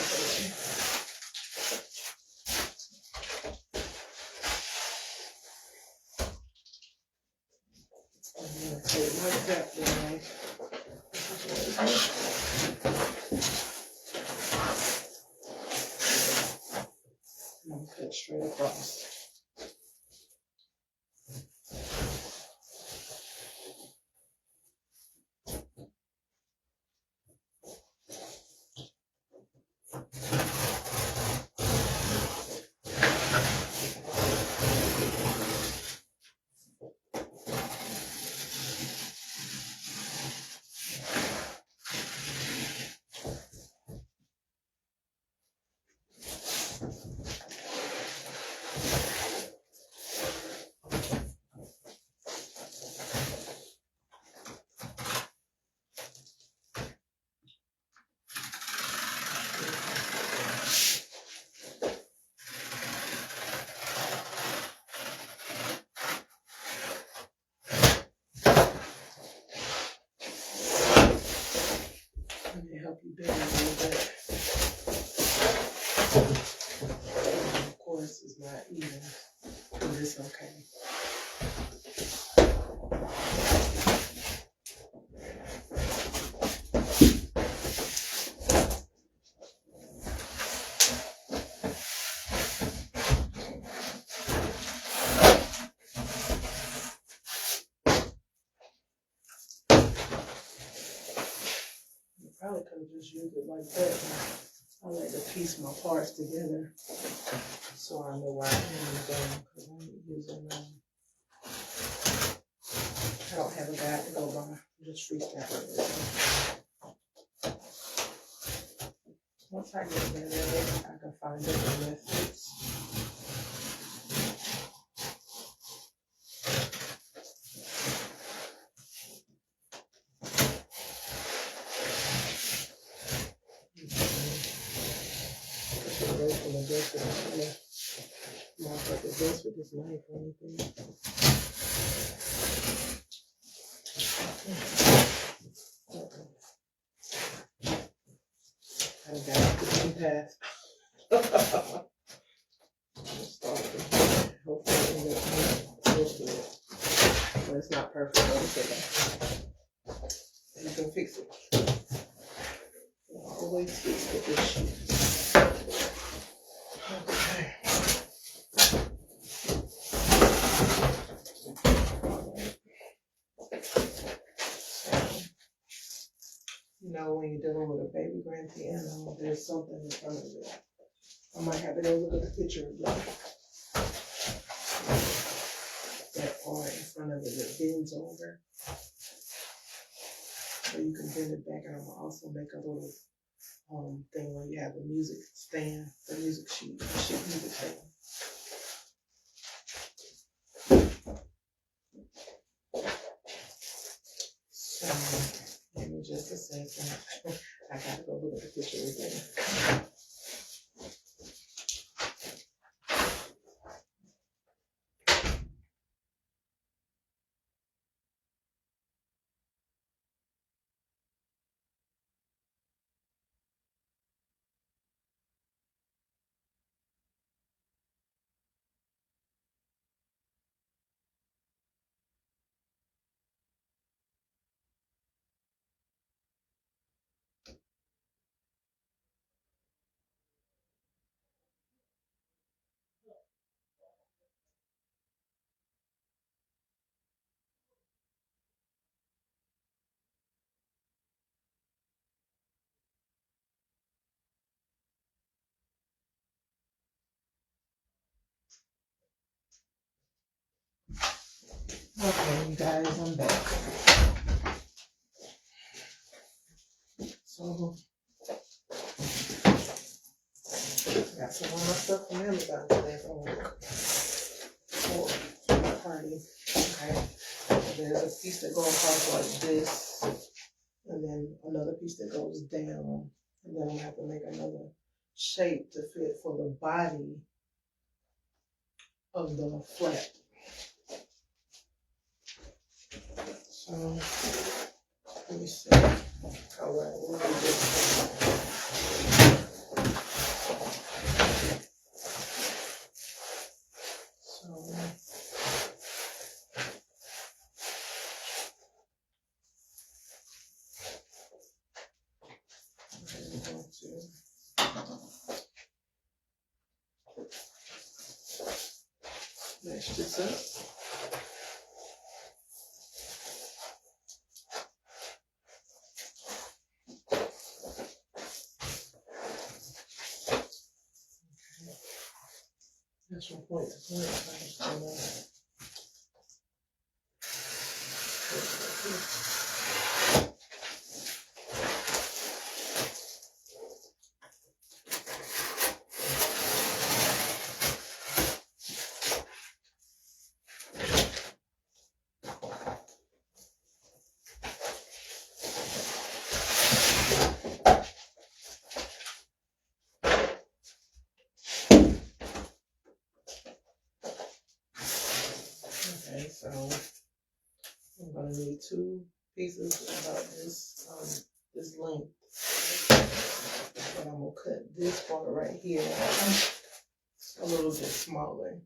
I'm gonna take my flap down. And cut straight across. Let me help you bend a little bit. Of course, it's not even, but it's okay. You probably could have just used it like that. I like to piece my parts together so I know where I am going because I'm using, I don't have a guide to go by. I'm just freestyling. Once I get better, I can find different methods. Motherfucker, this with this knife or anything. I got the path. Hopefully it ends up but it's not perfect, but it's okay. You can fix it. Always fix the issue. Okay. You know, when you're dealing with a baby grand piano, there's something in front of it. I might have to go look at the picture again. That part in front of it that bends over. So you can bend it back, and I'm gonna also make a little thing where you have the music stand, the music sheet music stand. So give me just a second. I gotta go look at the picture again. Okay, you guys, I'm back. So, I got some of my stuff from Amazon today for work. For my party. Okay. There's a piece that goes across like this, and then another piece that goes down. And then I'm gonna have to make another shape to fit for the body of the flap. So, let me see. All right, we'll do this. So, okay, we're going to match this up. That's from point to point. I just don't know. Okay, so I'm gonna need two pieces about this length. But I'm gonna cut this part right here a little bit smaller.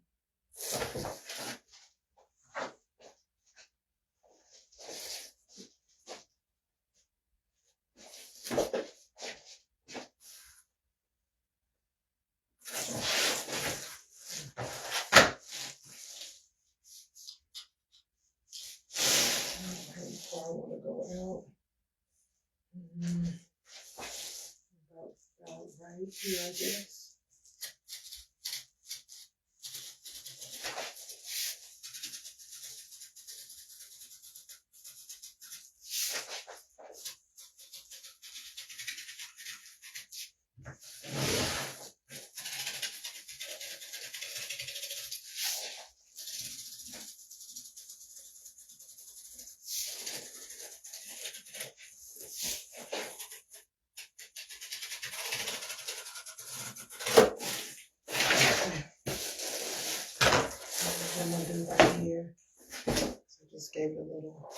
Okay, so I wanna go out. About right here, I guess. I'm gonna do right here. So just gave it a little.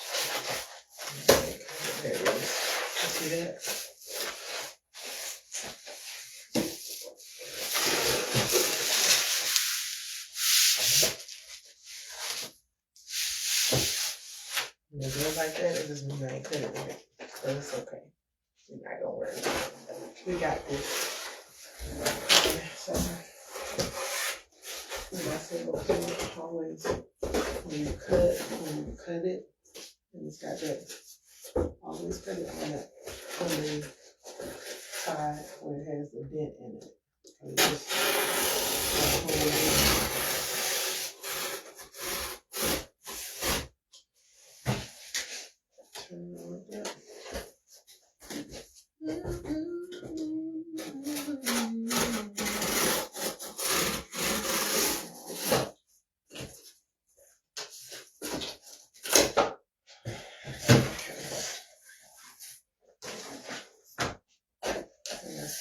There it is. You see that? When you do it like that, it doesn't mean I ain't cut it right. But it's okay. You're not gonna worry about it. We got this. Okay, so, like I said before, always when you cut it, and it's got that, always cut it on the side where it has the dent in it. And just turn it like that.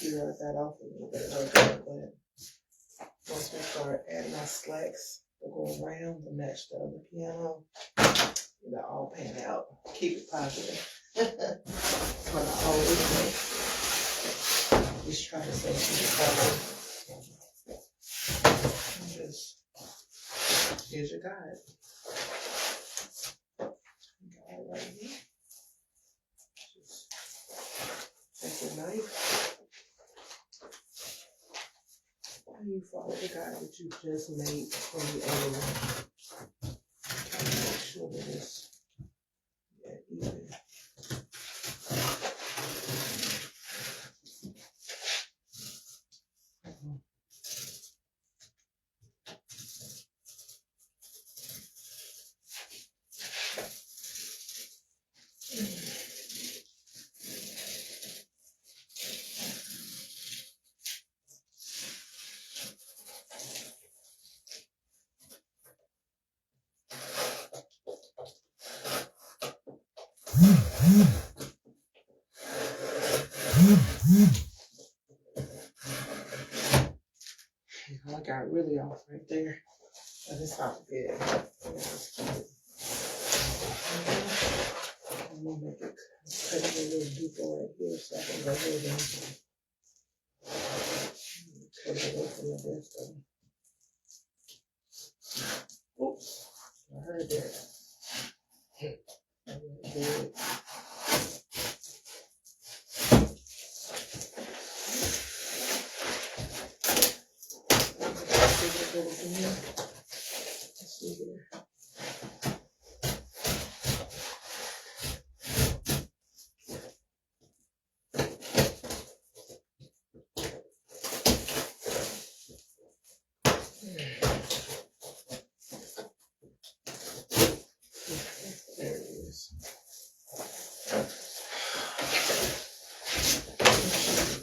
Peel that off a little bit later, but once we start adding our slacks to go around to match the other piano, it'll all pan out. Keep it positive. That's what I always say. Just try to say keep it positive. And just, here's your guide. Guide right here. Just take your knife. You follow the guide that you just made from the other one. Try to make sure that it's even. I got really off right there, but it's all good. I'm gonna make it cut it a little deeper right here so I can go ahead and cut it away from the rest of them. Oops, I heard that. Good. Let's see here. There it is.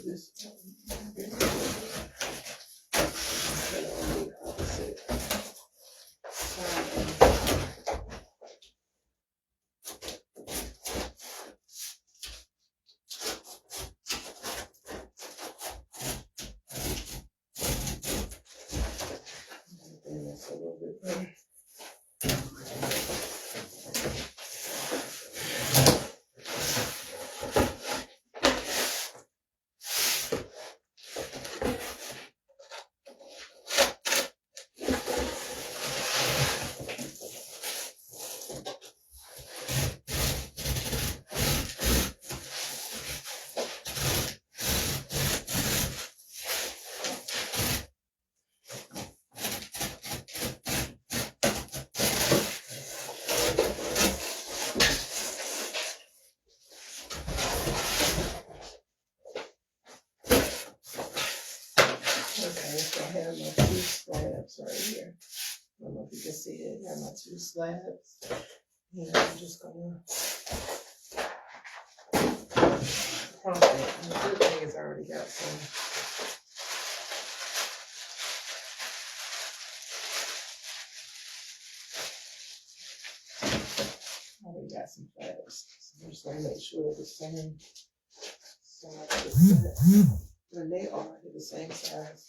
This cut on the opposite side. And that's a little bit better. Okay, so I have my two slabs right here. I don't know if you can see it. I have my two slabs. And I'm just gonna prompt it. And the good thing is I already got some. I already got some slabs. So I'm just gonna make sure they're the same size. When they are, they're the same size.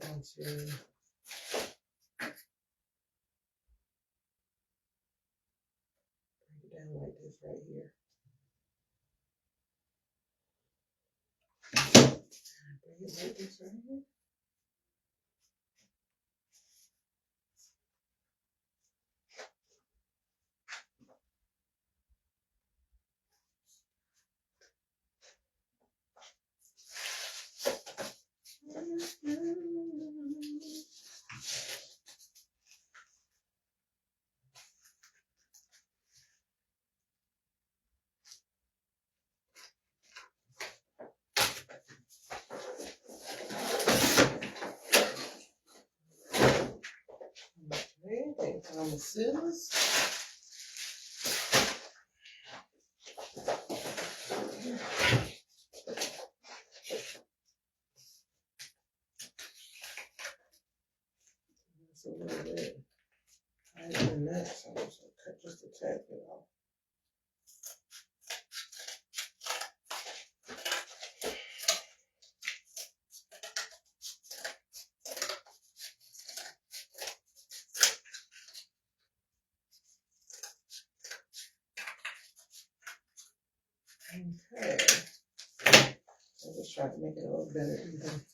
I'm going to break it down like this right here. Bring it like this right here. Okay, take time the scissors. It's a little bit higher than that, so I'm just gonna cut just a tad bit off. Okay. So just try to make it a little better even.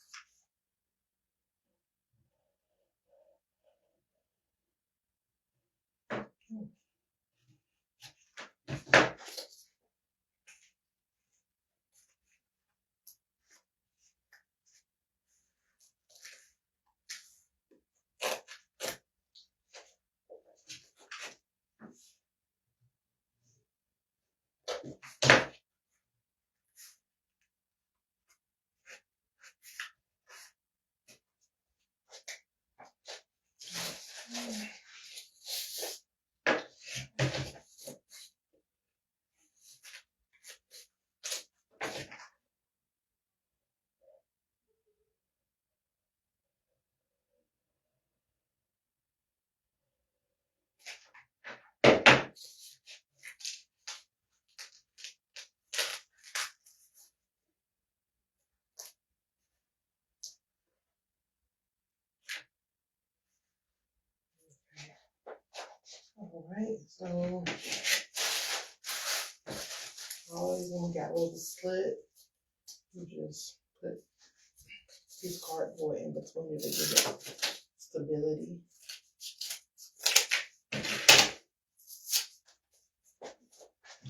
All right, so always when we got a little slit, you just put this cardboard in between it to give it stability.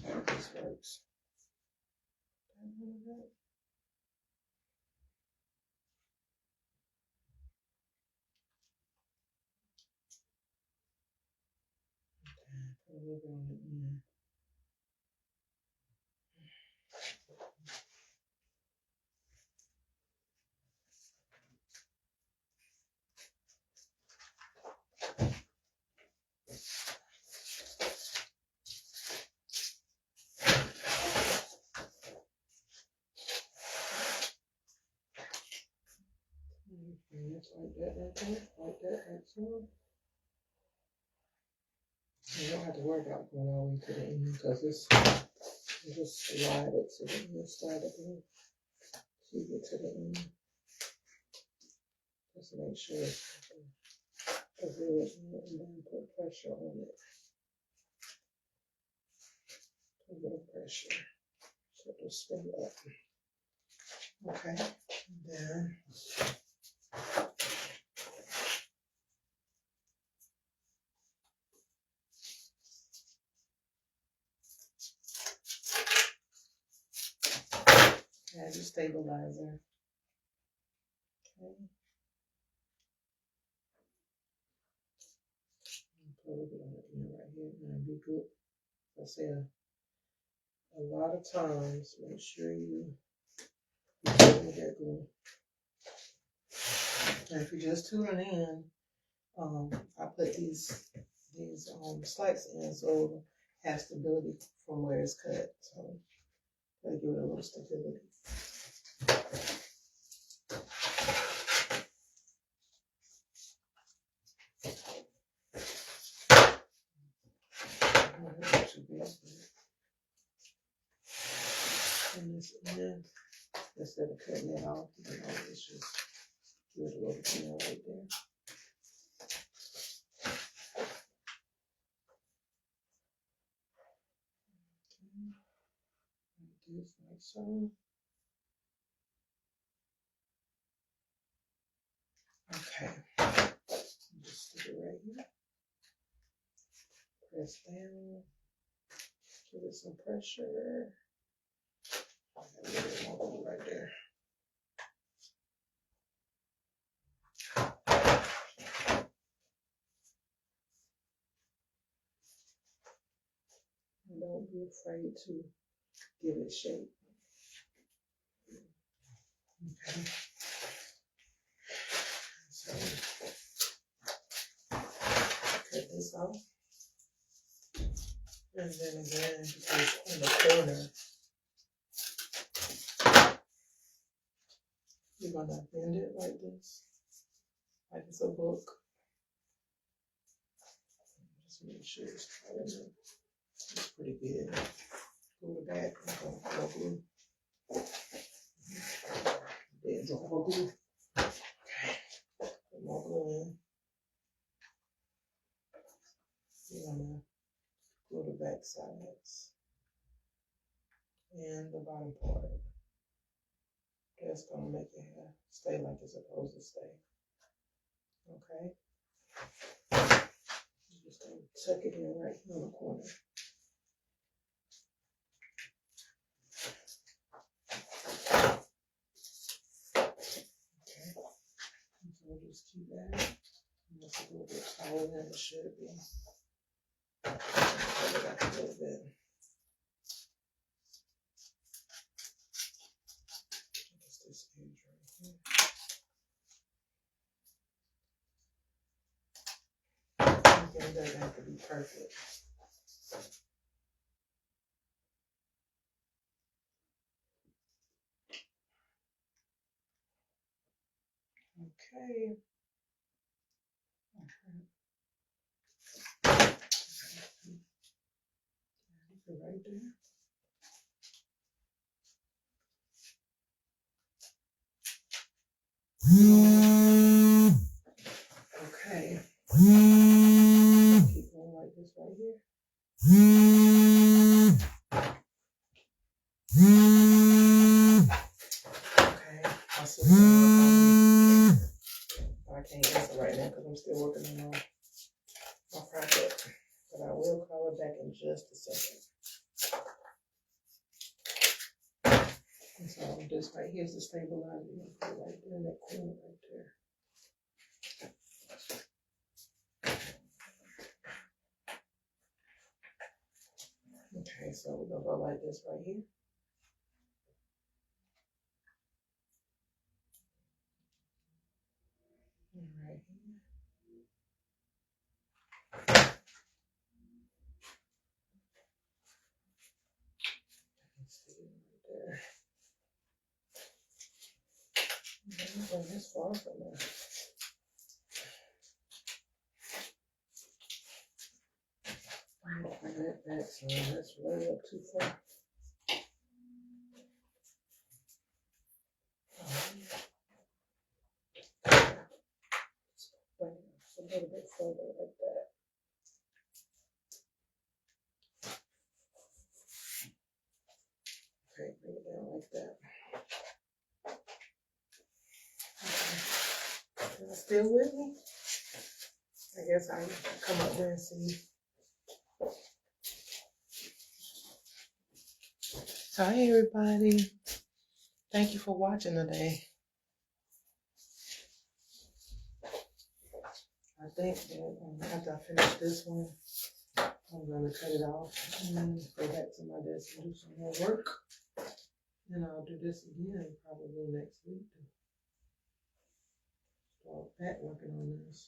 This works. Put a little bit on the end. Just like that right there, like that, like so. You don't have to worry about going all the way to the end because you just slide it to the end, slide it in, so you get to the end. Just make sure it's a good end and then put pressure on it. A little pressure so it'll stay up. Okay, and then add your stabilizer. Okay. Put a little bit on the end right here and be good. I say a lot of times, make sure you get that glue. And if you're just tuning in, I put these slices in so it'll have stability from where it's cut. So gotta give it a little stability. And this end, instead of cutting it off, it's just give it a little peel right there. Like this, like so. Okay, just stick it right here. Press down, give it some pressure. I got a little more right there. And don't be afraid to give it shape. Okay. So cut this off. And then again, because in the corner, you're gonna bend it like this, like it's a book. Just make sure it's tight enough. It's pretty good. Glue it back. More glue. There's more glue. Okay. Put more glue in. You're gonna glue the back sides and the bottom part. That's gonna make your hair stay like it's supposed to stay. Okay. You're just gonna tuck it in right here in the corner. Okay. So we'll just keep that. It's a little bit taller than it should be. Pull it up a little bit. Just this edge right here. Again, it doesn't have to be perfect. Okay. Right there. Okay. Keep going like this right here. Okay, I'll see you. I can't answer right now because I'm still working on my project. But I will call her back in just a second. And so this right here's the stabilizer. You put it right there in that corner right there. Okay, so we're gonna go like this right here. And right here. Let's see right there. I'm going this far from there. I'm gonna bring that back, so that's way up too far. Bring it a little bit further like that. Okay, bring it down like that. Okay. Y'all still with me? I guess I come up there and see. So hey everybody, thank you for watching today. I think that after I finish this one, I'm gonna cut it off and then go back to my desk and do some more work. Then I'll do this again probably next week to start back working on this.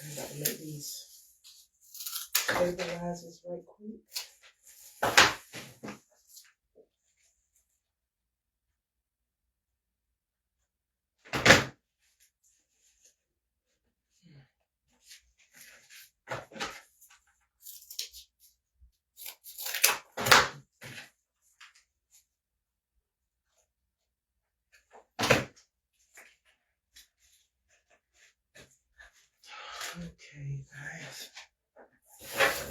I gotta make these stabilizers right quick. Okay, guys.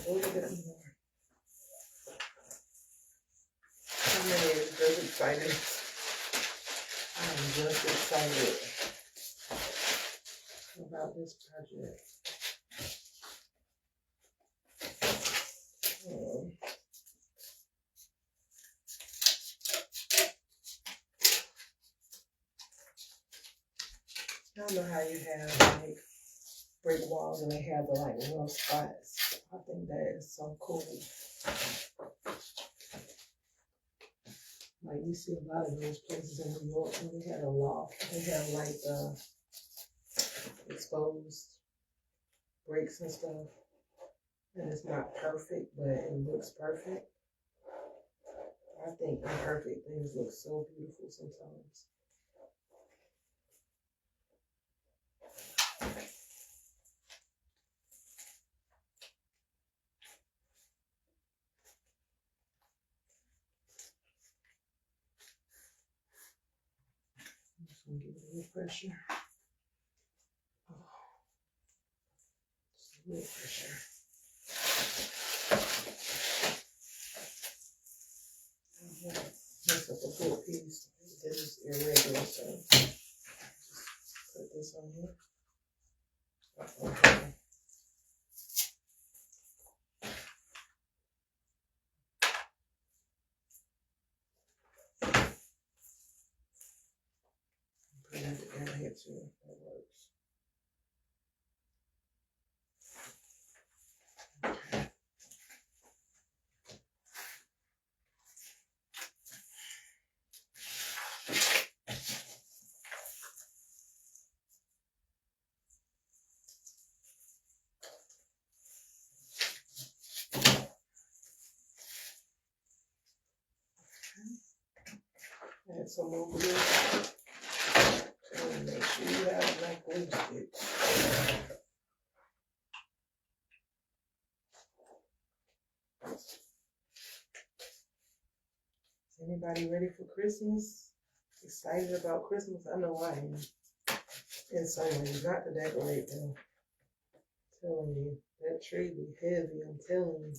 A little bit more. How many is just excited? I'm just excited about this project. Y'all know how you have like brick walls and they have the like rough spots. I think that is so cool. Like you see a lot of those places in New York where they had a loft. They have like exposed bricks and stuff. And it's not perfect, but it looks perfect. I think imperfect things look so beautiful sometimes. I'm just gonna give it a little pressure. Oh, just a little pressure. Mess up a full piece. This is irregular, so just put this on here. Okay. Put it down here too. That works. Add some more glue. And make sure you have enough glue sticks. Anybody ready for Christmas? Excited about Christmas? I know I am. In some ways, not to decorate though. I'm telling you, that tree be heavy, I'm telling you.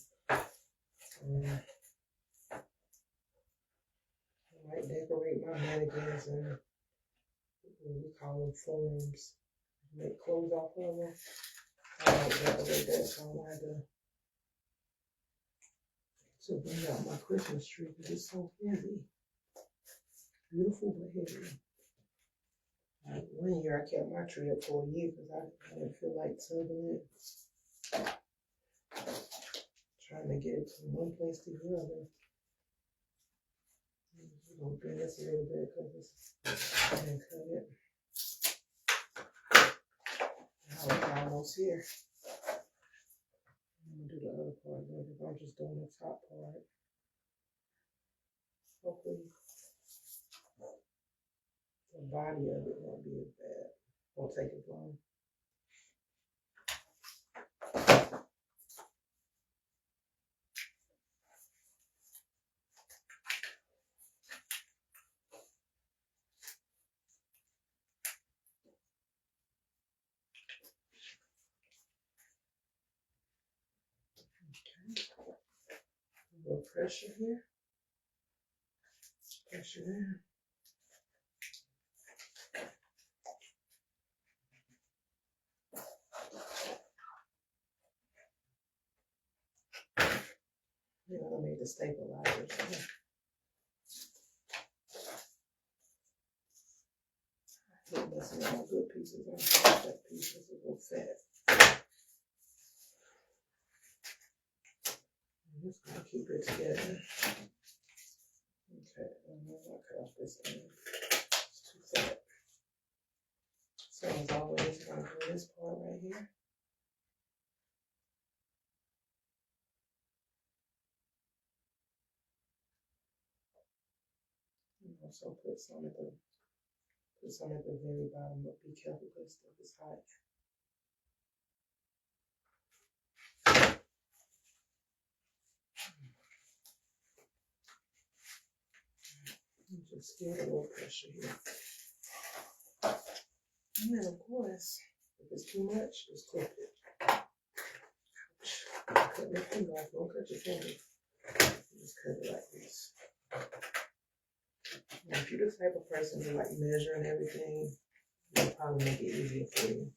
I might decorate my mannequins and we call them forms. Make clothes off of them. I might decorate that, so I might have to bring out my Christmas tree because it's so heavy. Beautiful but heavy. Like 1 year I kept my tree up for a year because I didn't feel like tugging it. Trying to get it from one place to the other. I'm gonna bend this a little bit because it's and cut it. Now we're almost here. I'm gonna do the other part later, but I'm just doing the top part. Hopefully the body of it won't be as bad. Won't take as long. Okay. A little pressure here. Pressure there. You know, I made the stabilizer. I hate messing up my good pieces. I'm sorry, that piece is a little fat. I'm just gonna keep it together. Okay, I'm gonna cut off this end. It's too fat. So as always, I'm gonna do this part right here. And also put some at the very bottom, but be careful because stuff is hot. Just get a little pressure here. And then of course, if it's too much, just clip it. Cut your finger off, don't cut your finger. Just cut it like this. Now, if you're the type of person who like measuring everything, it'll probably make it easier for you.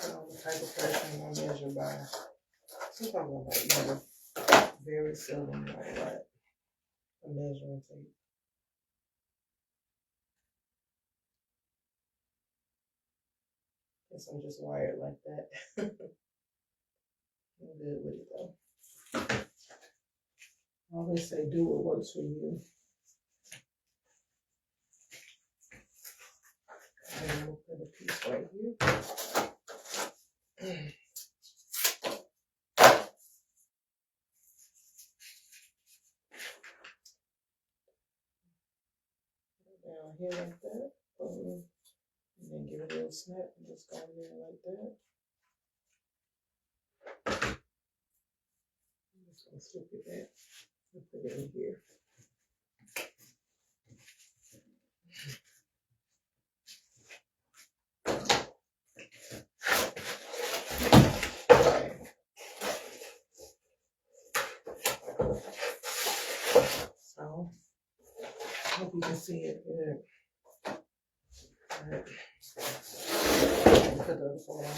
I'm the type of person who I measure by, sometimes I like measure, very seldom I like a measuring tape. Guess I'm just wired like that. I'm good with it though. I always say do what works for you. And I'm gonna put a piece right here. Down here like that. And then give it a little snap and just go in there like that. I'm just gonna slip it back and put it in here. So, I hope you can see it good. Alright. Put the other one on.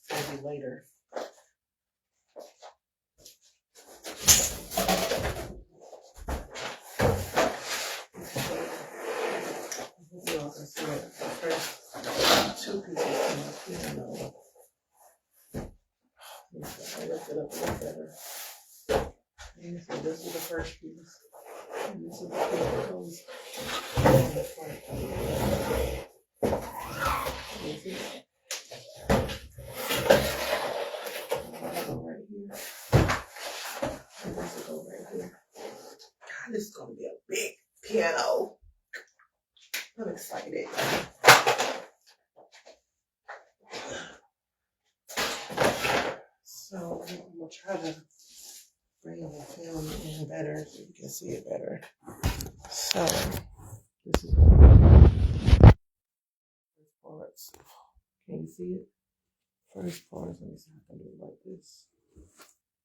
Maybe later. two pieces to my piano. I lift it up a little better. And so this is the first piece. And this is the piece that goes on the front. You see? I'll go right here. And this will go right here. God, this is going to be a big piano. I'm excited. So I'm going to try to bring the film in better so you can see it better. So this is the first parts. Can you see it? First parts, let me see if I can do it like this.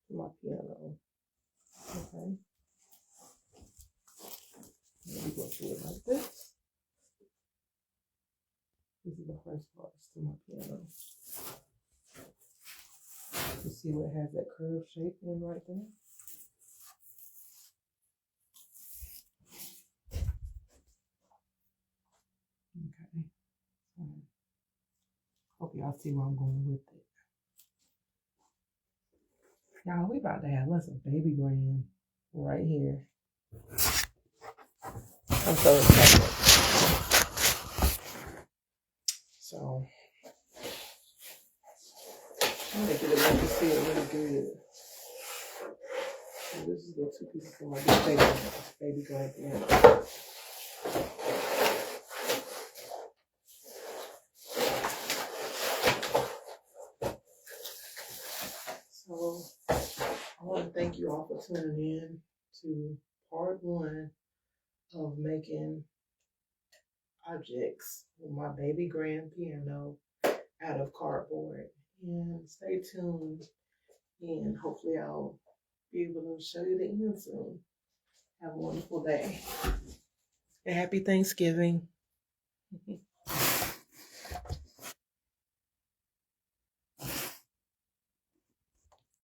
To my piano. Okay. And we go through it like this. This is the first parts to my piano. You see where it has that curved shape in right there? Okay. Hope y'all see where I'm going with it. Y'all, we about to have us a baby grand right here. I'm so excited. So, I'm going to get it where you see it really good. So this is the two pieces of my baby grand piano. So, I want to thank you all for tuning in to part one of making objects with my baby grand piano out of cardboard. And stay tuned, and hopefully I'll be able to show you the end soon. Have a wonderful day. And happy Thanksgiving.